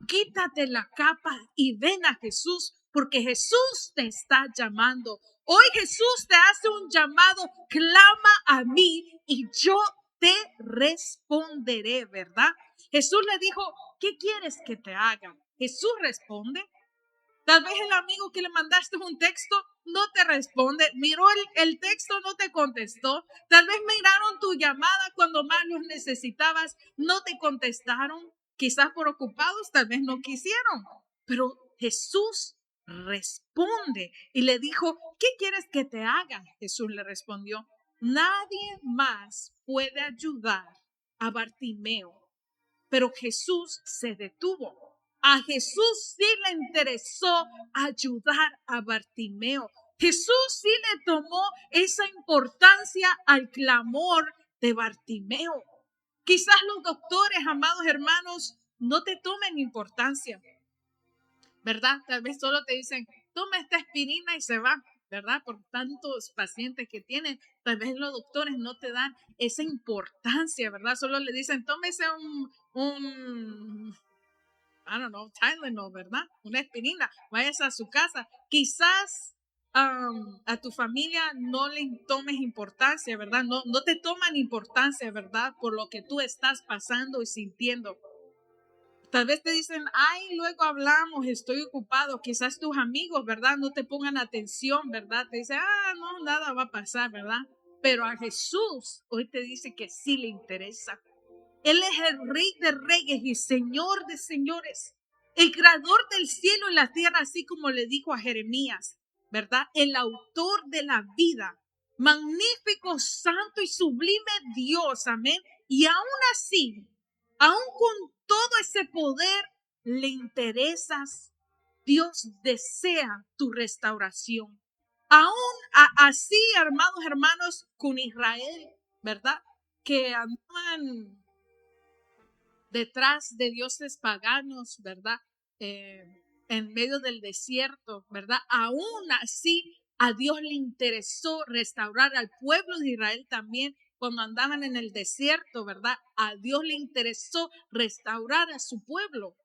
Quítate la capa y ven a Jesús, porque Jesús te está llamando. Hoy Jesús te hace un llamado, clama a mí y yo te responderé, ¿verdad? Jesús le dijo, ¿qué quieres que te haga? Jesús responde. Tal vez el amigo que le mandaste un texto no te responde, miró el texto, no te contestó. Tal vez miraron tu llamada cuando más los necesitabas, no te contestaron. Quizás por ocupados, tal vez no quisieron. Pero Jesús responde y le dijo, ¿qué quieres que te haga? Jesús le respondió, nadie más puede ayudar a Bartimeo. Pero Jesús se detuvo. A Jesús sí le interesó ayudar a Bartimeo. Jesús sí le tomó esa importancia al clamor de Bartimeo. Quizás los doctores, amados hermanos, no te tomen importancia, ¿verdad? Tal vez solo te dicen, toma esta aspirina y se va, ¿verdad? Por tantos pacientes que tienen, tal vez los doctores no te dan esa importancia, ¿verdad? Solo le dicen, tómese I don't know, Tylenol, ¿verdad? Una aspirina, vayas a su casa. Quizás a tu familia no le tomes importancia, ¿verdad? No te toman importancia, ¿verdad? Por lo que tú estás pasando y sintiendo. Tal vez te dicen, ay, luego hablamos, estoy ocupado. Quizás tus amigos, ¿verdad? No te pongan atención, ¿verdad? Te dicen, no, nada va a pasar, ¿verdad? Pero a Jesús hoy te dice que sí le interesa. Él es el Rey de Reyes y Señor de Señores, el Creador del cielo y la tierra, así como le dijo a Jeremías, ¿verdad? El autor de la vida, magnífico, santo y sublime Dios, amén. Y aún así, aún con todo ese poder, le interesas. Dios desea tu restauración. Aún así, amados hermanos, con Israel, ¿verdad? Que andaban detrás de dioses paganos, ¿verdad? En medio del desierto, ¿verdad? Aún así, a Dios le interesó restaurar al pueblo de Israel también cuando andaban en el desierto, ¿verdad? A Dios le interesó restaurar a su pueblo.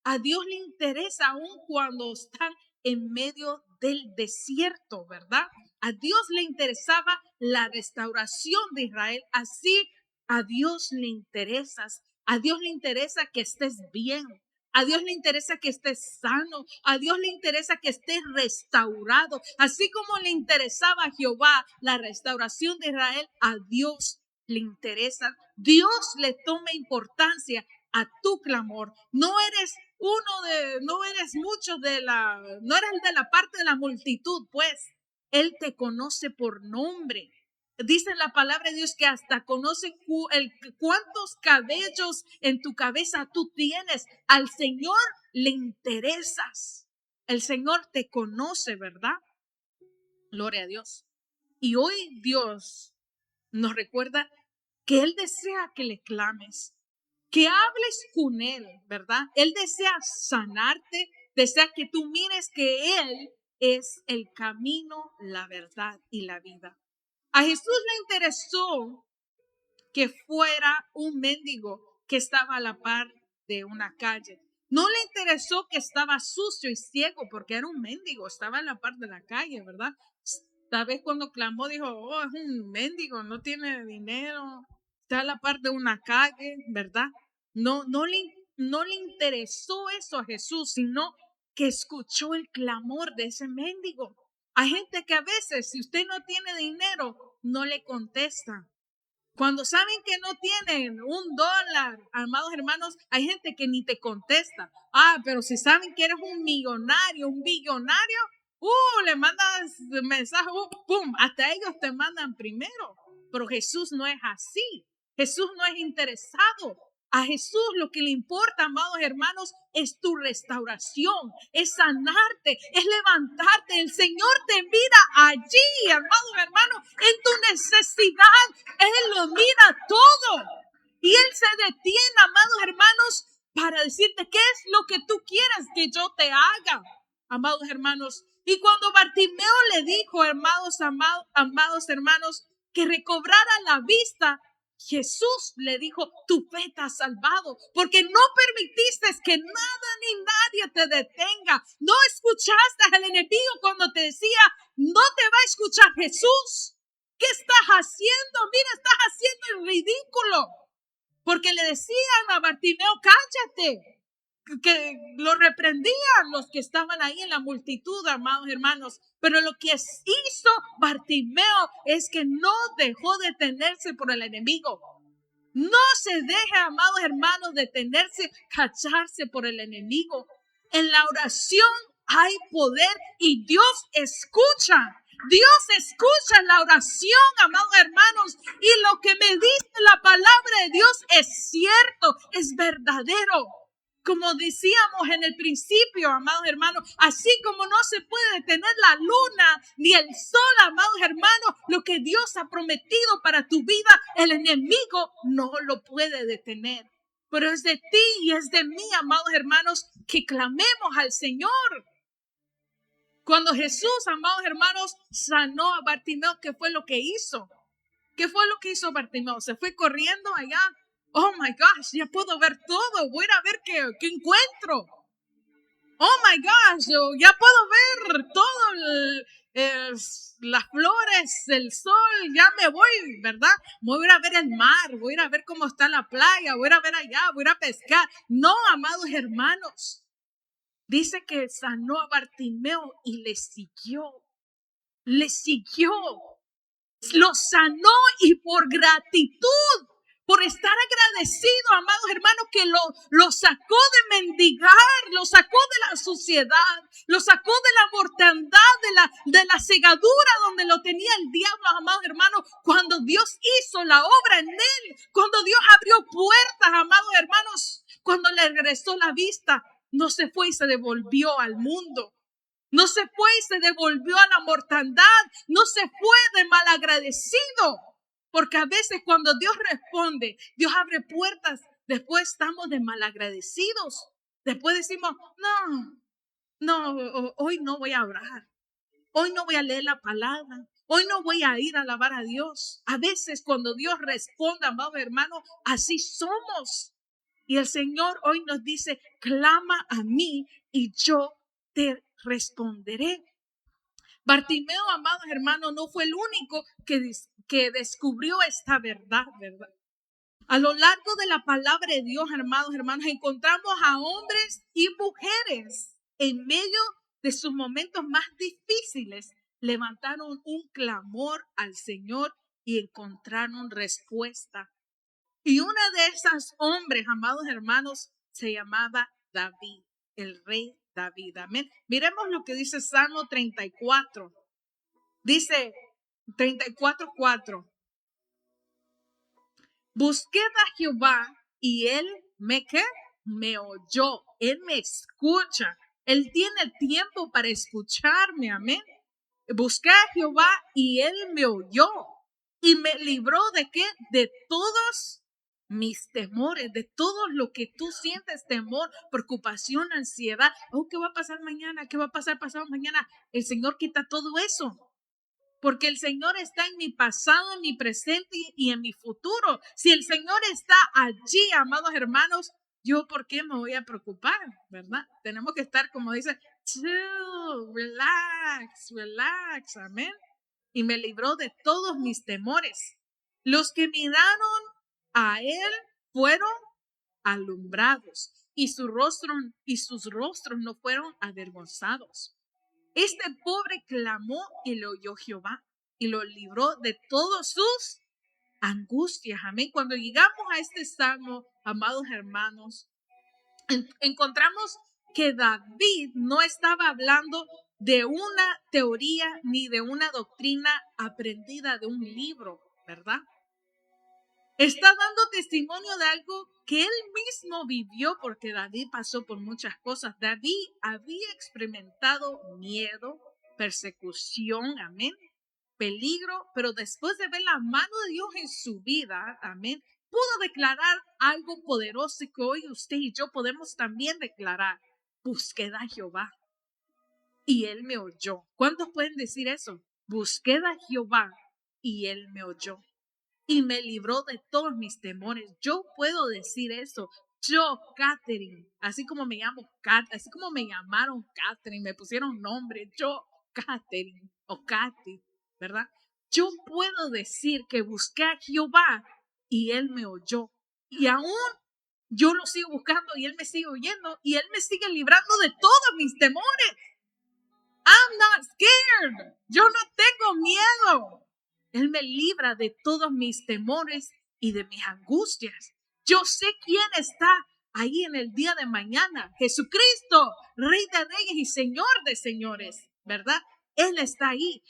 A Dios le interesa aún cuando están en medio del desierto, ¿verdad? A Dios le interesaba la restauración de Israel. Así a Dios le interesas. A Dios le interesa que estés bien. A Dios le interesa que estés sano. A Dios le interesa que estés restaurado. Así como le interesaba a Jehová la restauración de Israel, a Dios le interesa. Dios le toma importancia a tu clamor. No eres no eres de la parte de la multitud, pues. Él te conoce por nombre. Dice la palabra de Dios que hasta conoce cuántos cabellos en tu cabeza tú tienes. Al Señor le interesas. El Señor te conoce, ¿verdad? Gloria a Dios. Y hoy Dios nos recuerda que Él desea que le clames, que hables con Él, ¿verdad? Él desea sanarte, desea que tú mires que Él es el camino, la verdad y la vida. A Jesús le interesó que fuera un mendigo que estaba a la par de una calle. No le interesó que estaba sucio y ciego porque era un mendigo, estaba a la par de la calle, ¿verdad? Tal vez cuando clamó dijo, oh, es un mendigo, no tiene dinero, está a la par de una calle, ¿verdad? No le interesó eso a Jesús, sino que escuchó el clamor de ese mendigo. Hay gente que a veces, si usted no tiene dinero, no le contesta. Cuando saben que no tienen $1, amados hermanos, hay gente que ni te contesta. Pero si saben que eres un millonario, un billonario, le mandas mensaje, pum, hasta ellos te mandan primero. Pero Jesús no es así. Jesús no es interesado. A Jesús lo que le importa, amados hermanos, es tu restauración, es sanarte, es levantarte. El Señor te mira allí, amados hermanos, en tu necesidad. Él lo mira todo. Y Él se detiene, amados hermanos, para decirte qué es lo que tú quieres que yo te haga, amados hermanos. Y cuando Bartimeo le dijo, amados hermanos, que recobrara la vista, Jesús le dijo, tu fe te ha salvado, porque no permitiste que nada ni nadie te detenga. No escuchaste al enemigo cuando te decía, no te va a escuchar Jesús. ¿Qué estás haciendo? Mira, estás haciendo el ridículo. Porque le decían a Bartimeo, cállate. Que lo reprendían los que estaban ahí en la multitud, amados hermanos. Pero lo que hizo Bartimeo es que no dejó detenerse por el enemigo. No se deje, amados hermanos, detenerse, cacharse por el enemigo. En la oración hay poder y Dios escucha. Dios escucha la oración, amados hermanos. Y lo que me dice la palabra de Dios es cierto, es verdadero. Como decíamos en el principio, amados hermanos, así como no se puede detener la luna ni el sol, amados hermanos, lo que Dios ha prometido para tu vida, el enemigo no lo puede detener. Pero es de ti y es de mí, amados hermanos, que clamemos al Señor. Cuando Jesús, amados hermanos, sanó a Bartimeo, ¿qué fue lo que hizo? ¿Qué fue lo que hizo Bartimeo? Se fue corriendo allá. Oh my gosh, ya puedo ver todo. Voy a ir a ver qué encuentro. Oh my gosh, ya puedo ver todo, las flores, el sol. Ya me voy, ¿verdad? Voy a ir a ver el mar, voy a ir a ver cómo está la playa, voy a ir a ver allá, voy a ir a pescar. No, amados hermanos. Dice que sanó a Bartimeo y le siguió. Le siguió. Lo sanó y por gratitud, por estar agradecido, amados hermanos, que lo sacó de mendigar, lo sacó de la suciedad, lo sacó de la mortandad, de la cegadura donde lo tenía el diablo, amados hermanos, cuando Dios hizo la obra en él, cuando Dios abrió puertas, amados hermanos, cuando le regresó la vista, no se fue y se devolvió al mundo. No se fue y se devolvió a la mortandad. No se fue de malagradecido. Porque a veces cuando Dios responde, Dios abre puertas, después estamos de malagradecidos. Después decimos, no, hoy no voy a orar. Hoy no voy a leer la palabra. Hoy no voy a ir a alabar a Dios. A veces cuando Dios responde, amados hermanos, así somos. Y el Señor hoy nos dice, clama a mí y yo te responderé. Bartimeo, amados hermanos, no fue el único que descubrió esta verdad. A lo largo de la palabra de Dios, hermanos, encontramos a hombres y mujeres en medio de sus momentos más difíciles, levantaron un clamor al Señor y encontraron respuesta. Y una de esas hombres, amados hermanos, se llamaba David, el rey David. Amén. Miremos lo que dice Salmo 34. Dice 34:4. Busqué a Jehová y él me oyó. Él me escucha. Él tiene tiempo para escucharme. Amén. Busqué a Jehová y él me oyó y me libró de qué? De todos mis temores, de todo lo que tú sientes, temor, preocupación, ansiedad. Oh, ¿qué va a pasar mañana? ¿Qué va a pasar pasado mañana? El Señor quita todo eso. Porque el Señor está en mi pasado, en mi presente y en mi futuro. Si el Señor está allí, amados hermanos, ¿yo por qué me voy a preocupar? ¿Verdad? Tenemos que estar, como dice, chill, relax, amén. Y me libró de todos mis temores. Los que miraron a él fueron alumbrados y sus rostros no fueron avergonzados. Este pobre clamó y le oyó Jehová y lo libró de todas sus angustias. Amén. Cuando llegamos a este salmo, amados hermanos, encontramos que David no estaba hablando de una teoría ni de una doctrina aprendida de un libro, ¿verdad? Está dando testimonio de algo que él mismo vivió, porque David pasó por muchas cosas. David había experimentado miedo, persecución, amén, peligro, pero después de ver la mano de Dios en su vida, amén, pudo declarar algo poderoso que hoy usted y yo podemos también declarar. Busqué a Jehová y él me oyó. ¿Cuántos pueden decir eso? Busqué a Jehová y él me oyó y me libró de todos mis temores. Yo puedo decir eso. Yo, Catherine, así como me llamo así como me llamaron Catherine, me pusieron nombre, yo, Catherine o Katy, ¿verdad? Yo puedo decir que busqué a Jehová y él me oyó. Y aún yo lo sigo buscando y él me sigue oyendo y él me sigue librando de todos mis temores. I'm not scared. Yo no tengo miedo. Él me libra de todos mis temores y de mis angustias. Yo sé quién está ahí en el día de mañana. Jesucristo, Rey de Reyes y Señor de Señores, ¿verdad? Él está ahí.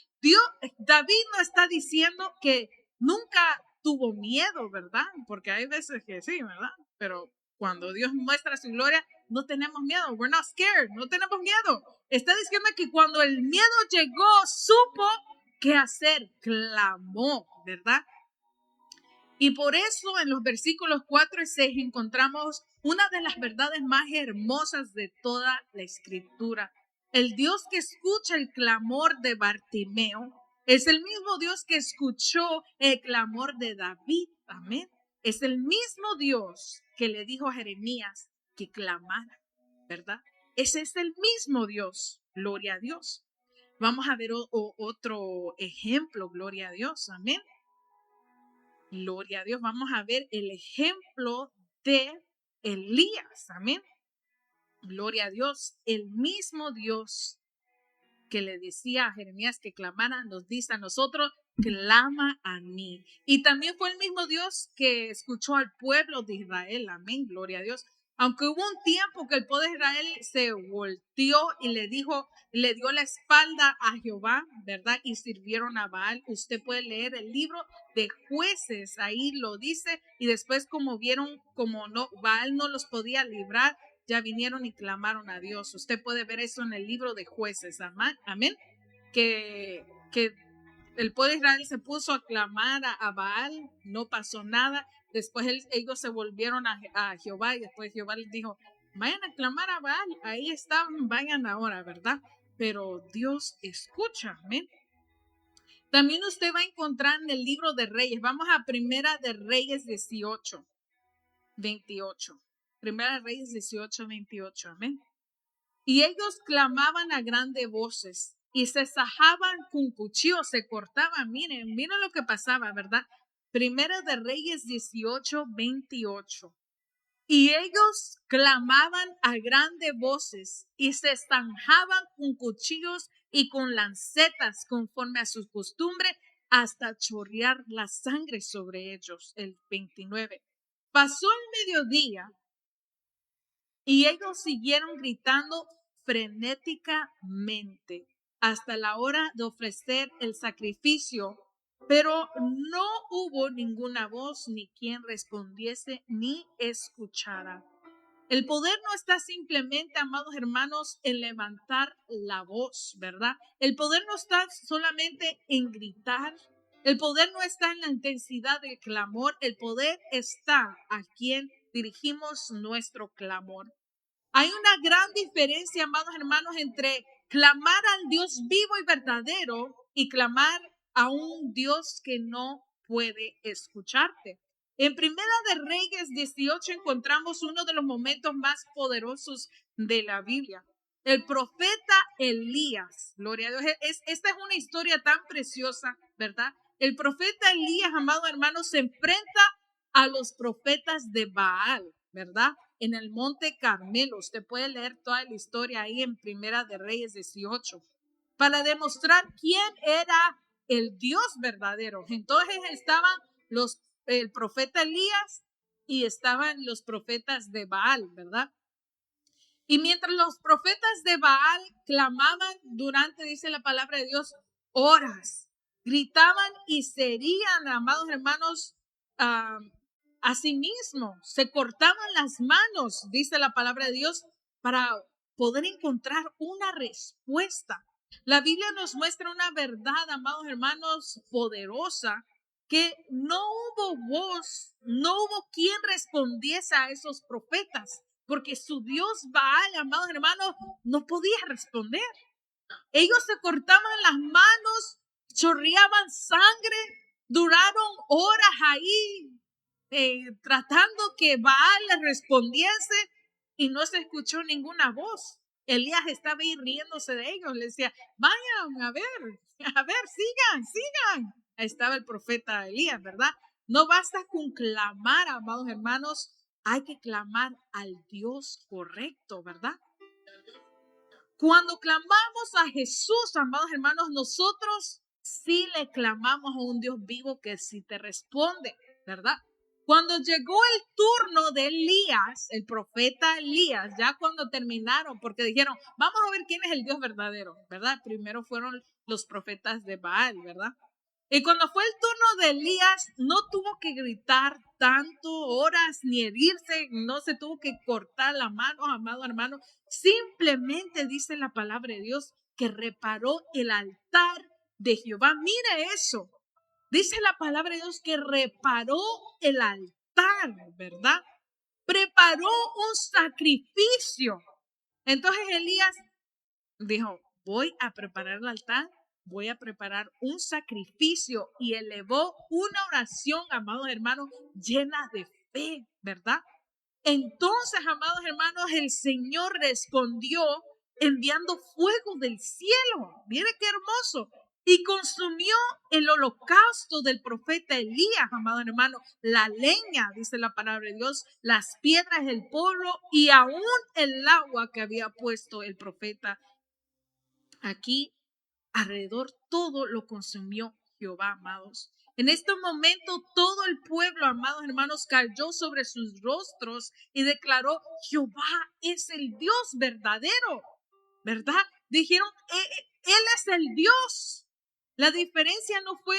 David no está diciendo que nunca tuvo miedo, ¿verdad? Porque hay veces que sí, ¿verdad? Pero cuando Dios muestra su gloria, no tenemos miedo. We're not scared. No tenemos miedo. Está diciendo que cuando el miedo llegó, supo qué hacer, clamó, ¿verdad? Y por eso en los versículos 4 y 6 encontramos una de las verdades más hermosas de toda la escritura. El Dios que escucha el clamor de Bartimeo es el mismo Dios que escuchó el clamor de David. Amén. Es el mismo Dios que le dijo a Jeremías que clamara, ¿verdad? Ese es el mismo Dios. Gloria a Dios. Vamos a ver otro ejemplo. Gloria a Dios. Amén. Gloria a Dios. Vamos a ver el ejemplo de Elías. Amén. Gloria a Dios. El mismo Dios que le decía a Jeremías que clamara, nos dice a nosotros, clama a mí. Y también fue el mismo Dios que escuchó al pueblo de Israel. Amén. Gloria a Dios. Aunque hubo un tiempo que el pueblo de Israel se volteó y le dio la espalda a Jehová, ¿verdad? Y sirvieron a Baal. Usted puede leer el libro de Jueces, ahí lo dice. Y después como vieron, como no, Baal no los podía librar, ya vinieron y clamaron a Dios. Usted puede ver eso en el libro de Jueces. Amén. Que el pueblo de Israel se puso a clamar a Baal, no pasó nada. Después ellos se volvieron a Jehová y después Jehová les dijo, vayan a clamar a Baal, ahí están, vayan ahora, ¿verdad? Pero Dios escucha, amén. También usted va a encontrar en el libro de Reyes, vamos a Primera de Reyes 18, 28. Primera de Reyes 18, 28, amén. Y ellos clamaban a grandes voces y se sajaban con cuchillos, se cortaban. Miren lo que pasaba, ¿verdad? Primera de Reyes 18, 28. Y ellos clamaban a grandes voces y se zanjaban con cuchillos y con lancetas conforme a su costumbre hasta chorrear la sangre sobre ellos. El 29. Pasó el mediodía y ellos siguieron gritando frenéticamente hasta la hora de ofrecer el sacrificio, pero no hubo ninguna voz ni quien respondiese ni escuchara. El poder no está simplemente, amados hermanos, en levantar la voz, ¿verdad? El poder no está solamente en gritar. El poder no está en la intensidad del clamor. El poder está a quien dirigimos nuestro clamor. Hay una gran diferencia, amados hermanos, entre clamar al Dios vivo y verdadero y clamar a un Dios que no puede escucharte. En Primera de Reyes 18 encontramos uno de los momentos más poderosos de la Biblia. El profeta Elías, gloria a Dios, esta es una historia tan preciosa, ¿verdad? El profeta Elías, amados hermanos, se enfrenta a los profetas de Baal, ¿verdad? En el monte Carmelo. Usted puede leer toda la historia ahí en Primera de Reyes 18 para demostrar quién era el Dios verdadero. Entonces estaban el profeta Elías y estaban los profetas de Baal, ¿verdad? Y mientras los profetas de Baal clamaban durante, dice la palabra de Dios, horas, gritaban y serían, amados hermanos, a sí mismos, se cortaban las manos, dice la palabra de Dios, para poder encontrar una respuesta. La Biblia nos muestra una verdad, amados hermanos, poderosa, que no hubo voz, no hubo quien respondiese a esos profetas, porque su Dios Baal, amados hermanos, no podía responder. Ellos se cortaban las manos, chorreaban sangre, duraron horas ahí tratando que Baal le respondiese y no se escuchó ninguna voz. Elías estaba ahí riéndose de ellos, le decía, vayan a ver, sigan. Ahí estaba el profeta Elías, ¿verdad? No basta con clamar, amados hermanos, hay que clamar al Dios correcto, ¿verdad? Cuando clamamos a Jesús, amados hermanos, nosotros sí le clamamos a un Dios vivo que sí te responde, ¿verdad? Cuando llegó el turno de Elías, el profeta Elías, ya cuando terminaron, porque dijeron, vamos a ver quién es el Dios verdadero, ¿verdad? Primero fueron los profetas de Baal, ¿verdad? Y cuando fue el turno de Elías, no tuvo que gritar tanto horas ni herirse, no se tuvo que cortar la mano, amado hermano. Simplemente dice la palabra de Dios que reparó el altar de Jehová. Mire eso. Dice la palabra de Dios que reparó el altar, ¿verdad? Preparó un sacrificio. Entonces Elías dijo, voy a preparar el altar, voy a preparar un sacrificio y elevó una oración, amados hermanos, llena de fe, ¿verdad? Entonces, amados hermanos, el Señor respondió enviando fuego del cielo. Mire qué hermoso. Y consumió el holocausto del profeta Elías, amados hermanos, la leña, dice la palabra de Dios, las piedras del polvo y aún el agua que había puesto el profeta. Aquí alrededor todo lo consumió Jehová, amados. En este momento todo el pueblo, amados hermanos, cayó sobre sus rostros y declaró, Jehová es el Dios verdadero, ¿verdad? Dijeron, Él es el Dios. La diferencia no fue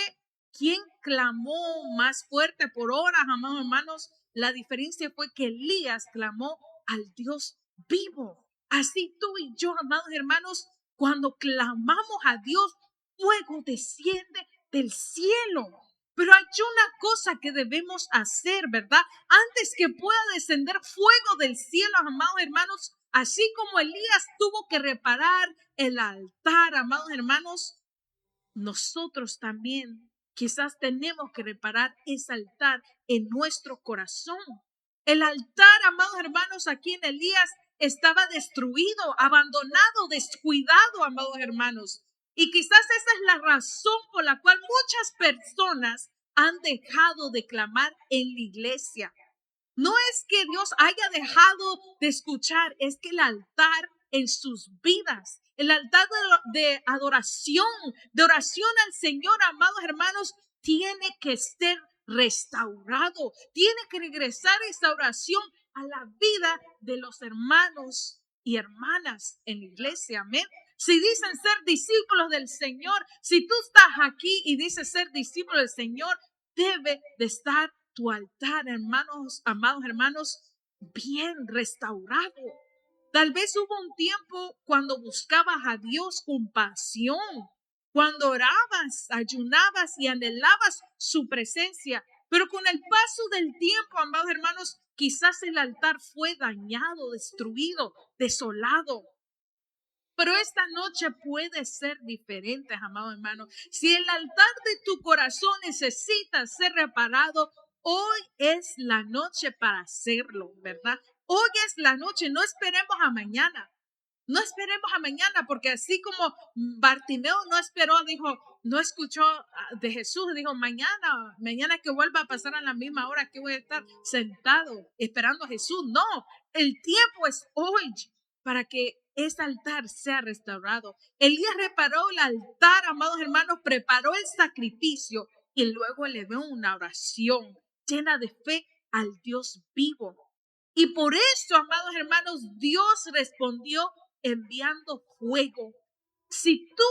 quién clamó más fuerte por horas, amados hermanos. La diferencia fue que Elías clamó al Dios vivo. Así tú y yo, amados hermanos, cuando clamamos a Dios, fuego desciende del cielo. Pero hay una cosa que debemos hacer, ¿verdad? Antes que pueda descender fuego del cielo, amados hermanos, así como Elías tuvo que reparar el altar, amados hermanos, nosotros también quizás tenemos que reparar ese altar en nuestro corazón. El altar, amados hermanos, aquí en Elías estaba destruido, abandonado, descuidado, amados hermanos. Y quizás esa es la razón por la cual muchas personas han dejado de clamar en la iglesia. No es que Dios haya dejado de escuchar, es que el altar en sus vidas, el altar de adoración, de oración al Señor, amados hermanos, tiene que ser restaurado. Tiene que regresar esa oración a la vida de los hermanos y hermanas en la iglesia. Amén. Si dicen ser discípulos del Señor, si tú estás aquí y dices ser discípulo del Señor, debe de estar tu altar, hermanos, amados hermanos, bien restaurado. Tal vez hubo un tiempo cuando buscabas a Dios con pasión, cuando orabas, ayunabas y anhelabas su presencia, pero con el paso del tiempo, amados hermanos, quizás el altar fue dañado, destruido, desolado. Pero esta noche puede ser diferente, amado hermano. Si el altar de tu corazón necesita ser reparado, hoy es la noche para hacerlo, ¿verdad? Hoy es la noche, no esperemos a mañana. No esperemos a mañana, porque así como Bartimeo no esperó, dijo, no escuchó de Jesús, dijo, mañana que vuelva a pasar a la misma hora que voy a estar sentado esperando a Jesús. No, el tiempo es hoy para que ese altar sea restaurado. Elías reparó el altar, amados hermanos, preparó el sacrificio y luego elevó una oración llena de fe al Dios vivo. Y por eso, amados hermanos, Dios respondió enviando fuego. Si tú,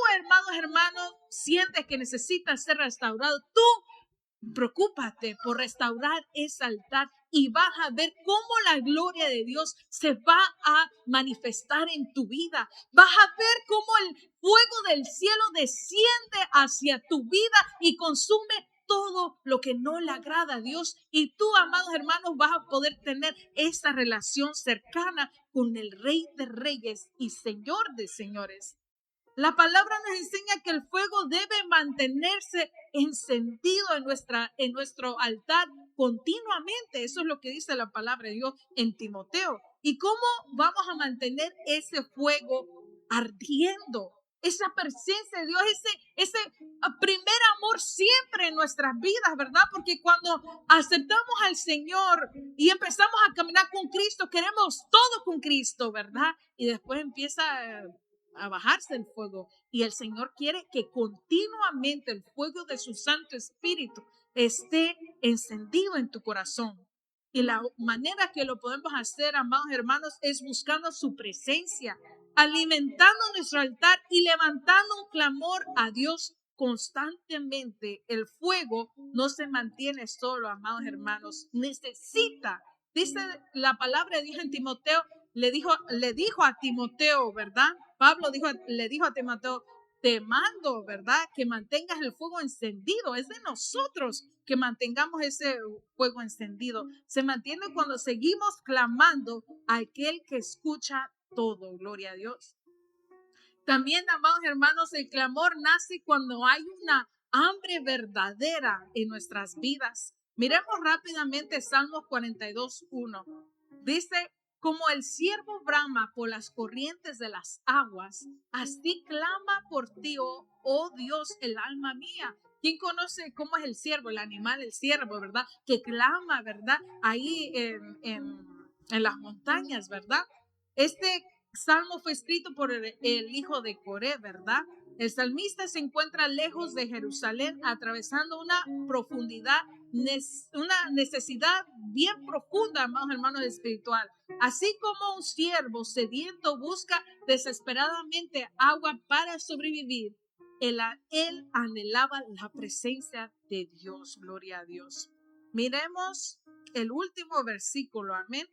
hermanos, sientes que necesitas ser restaurado, tú preocúpate por restaurar ese altar y vas a ver cómo la gloria de Dios se va a manifestar en tu vida. Vas a ver cómo el fuego del cielo desciende hacia tu vida y consume todo lo que no le agrada a Dios. Y tú, amados hermanos, vas a poder tener esa relación cercana con el Rey de Reyes y Señor de Señores. La palabra nos enseña que el fuego debe mantenerse encendido en nuestro altar continuamente. Eso es lo que dice la palabra de Dios en Timoteo. ¿Y cómo vamos a mantener ese fuego ardiendo? Esa presencia de Dios, ese primer amor siempre en nuestras vidas, ¿verdad? Porque cuando aceptamos al Señor y empezamos a caminar con Cristo, queremos todo con Cristo, ¿verdad? Y después empieza a bajarse el fuego. Y el Señor quiere que continuamente el fuego de su Santo Espíritu esté encendido en tu corazón. Y la manera que lo podemos hacer, amados hermanos, es buscando su presencia, alimentando nuestro altar y levantando un clamor a Dios constantemente. El fuego no se mantiene solo, amados hermanos. Necesita, dice la palabra de Dios en Timoteo, le dijo a Timoteo, ¿verdad? Pablo le dijo a Timoteo, te mando, ¿verdad? Que mantengas el fuego encendido. Es de nosotros que mantengamos ese fuego encendido. Se mantiene cuando seguimos clamando a aquel que escucha todo. Gloria a Dios. También, amados hermanos, el clamor nace cuando hay una hambre verdadera en nuestras vidas. Miremos rápidamente Salmos 42:1. Dice, como el ciervo brama por las corrientes de las aguas, así clama por ti, oh Dios, el alma mía. ¿Quién conoce cómo es el ciervo, el animal, el ciervo, verdad? Que clama, ¿verdad? Ahí en las montañas, ¿verdad? Este salmo fue escrito por el hijo de Coré, ¿verdad? El salmista se encuentra lejos de Jerusalén, atravesando una profundidad, una necesidad bien profunda, amados hermanos, espiritual. Así como un siervo sediento busca desesperadamente agua para sobrevivir, él anhelaba la presencia de Dios. Gloria a Dios. Miremos el último versículo, amén.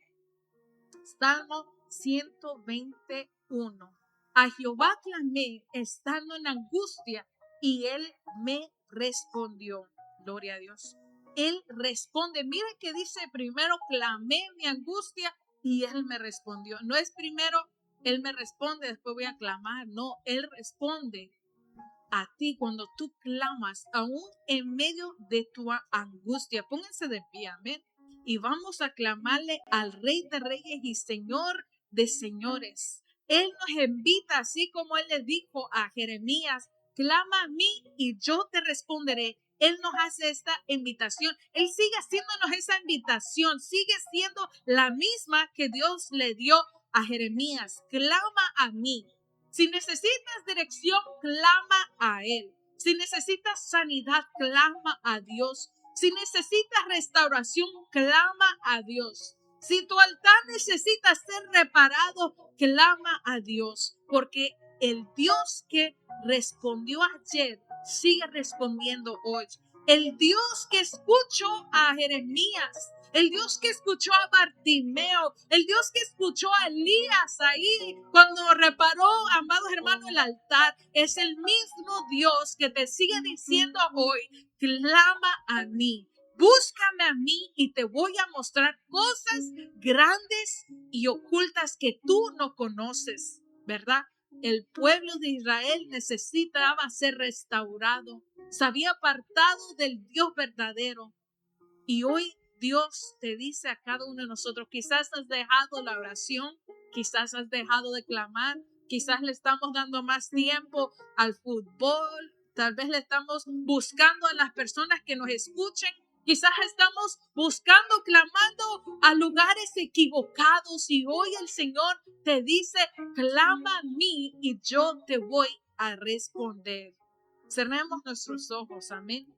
Salmo 121. A Jehová clamé estando en angustia y él me respondió. Gloria a Dios. Él responde. Miren que dice primero clamé mi angustia y él me respondió. No es primero él me responde, después voy a clamar. No, él responde a ti cuando tú clamas, aún en medio de tu angustia. Pónganse de pie, amén. Y vamos a clamarle al Rey de Reyes y Señor de Señores. Él nos invita, así como él le dijo a Jeremías, clama a mí y yo te responderé. Él nos hace esta invitación. Él sigue haciéndonos esa invitación. Sigue siendo la misma que Dios le dio a Jeremías. Clama a mí. Si necesitas dirección, clama a Él. Si necesitas sanidad, clama a Dios. Si necesitas restauración, clama a Dios. Si tu altar necesita ser reparado, clama a Dios. Porque el Dios que respondió ayer sigue respondiendo hoy. El Dios que escuchó a Jeremías, el Dios que escuchó a Bartimeo, el Dios que escuchó a Elías ahí cuando reparó, amados hermanos, el altar, es el mismo Dios que te sigue diciendo hoy, clama a mí, búscame a mí y te voy a mostrar cosas grandes y ocultas que tú no conoces, ¿verdad? El pueblo de Israel necesitaba ser restaurado, se había apartado del Dios verdadero y hoy Dios te dice a cada uno de nosotros, quizás has dejado la oración, quizás has dejado de clamar, quizás le estamos dando más tiempo al fútbol, tal vez le estamos buscando a las personas que nos escuchen, quizás estamos buscando, clamando a lugares equivocados y hoy el Señor te dice, clama a mí y yo te voy a responder. Cerremos nuestros ojos, amén.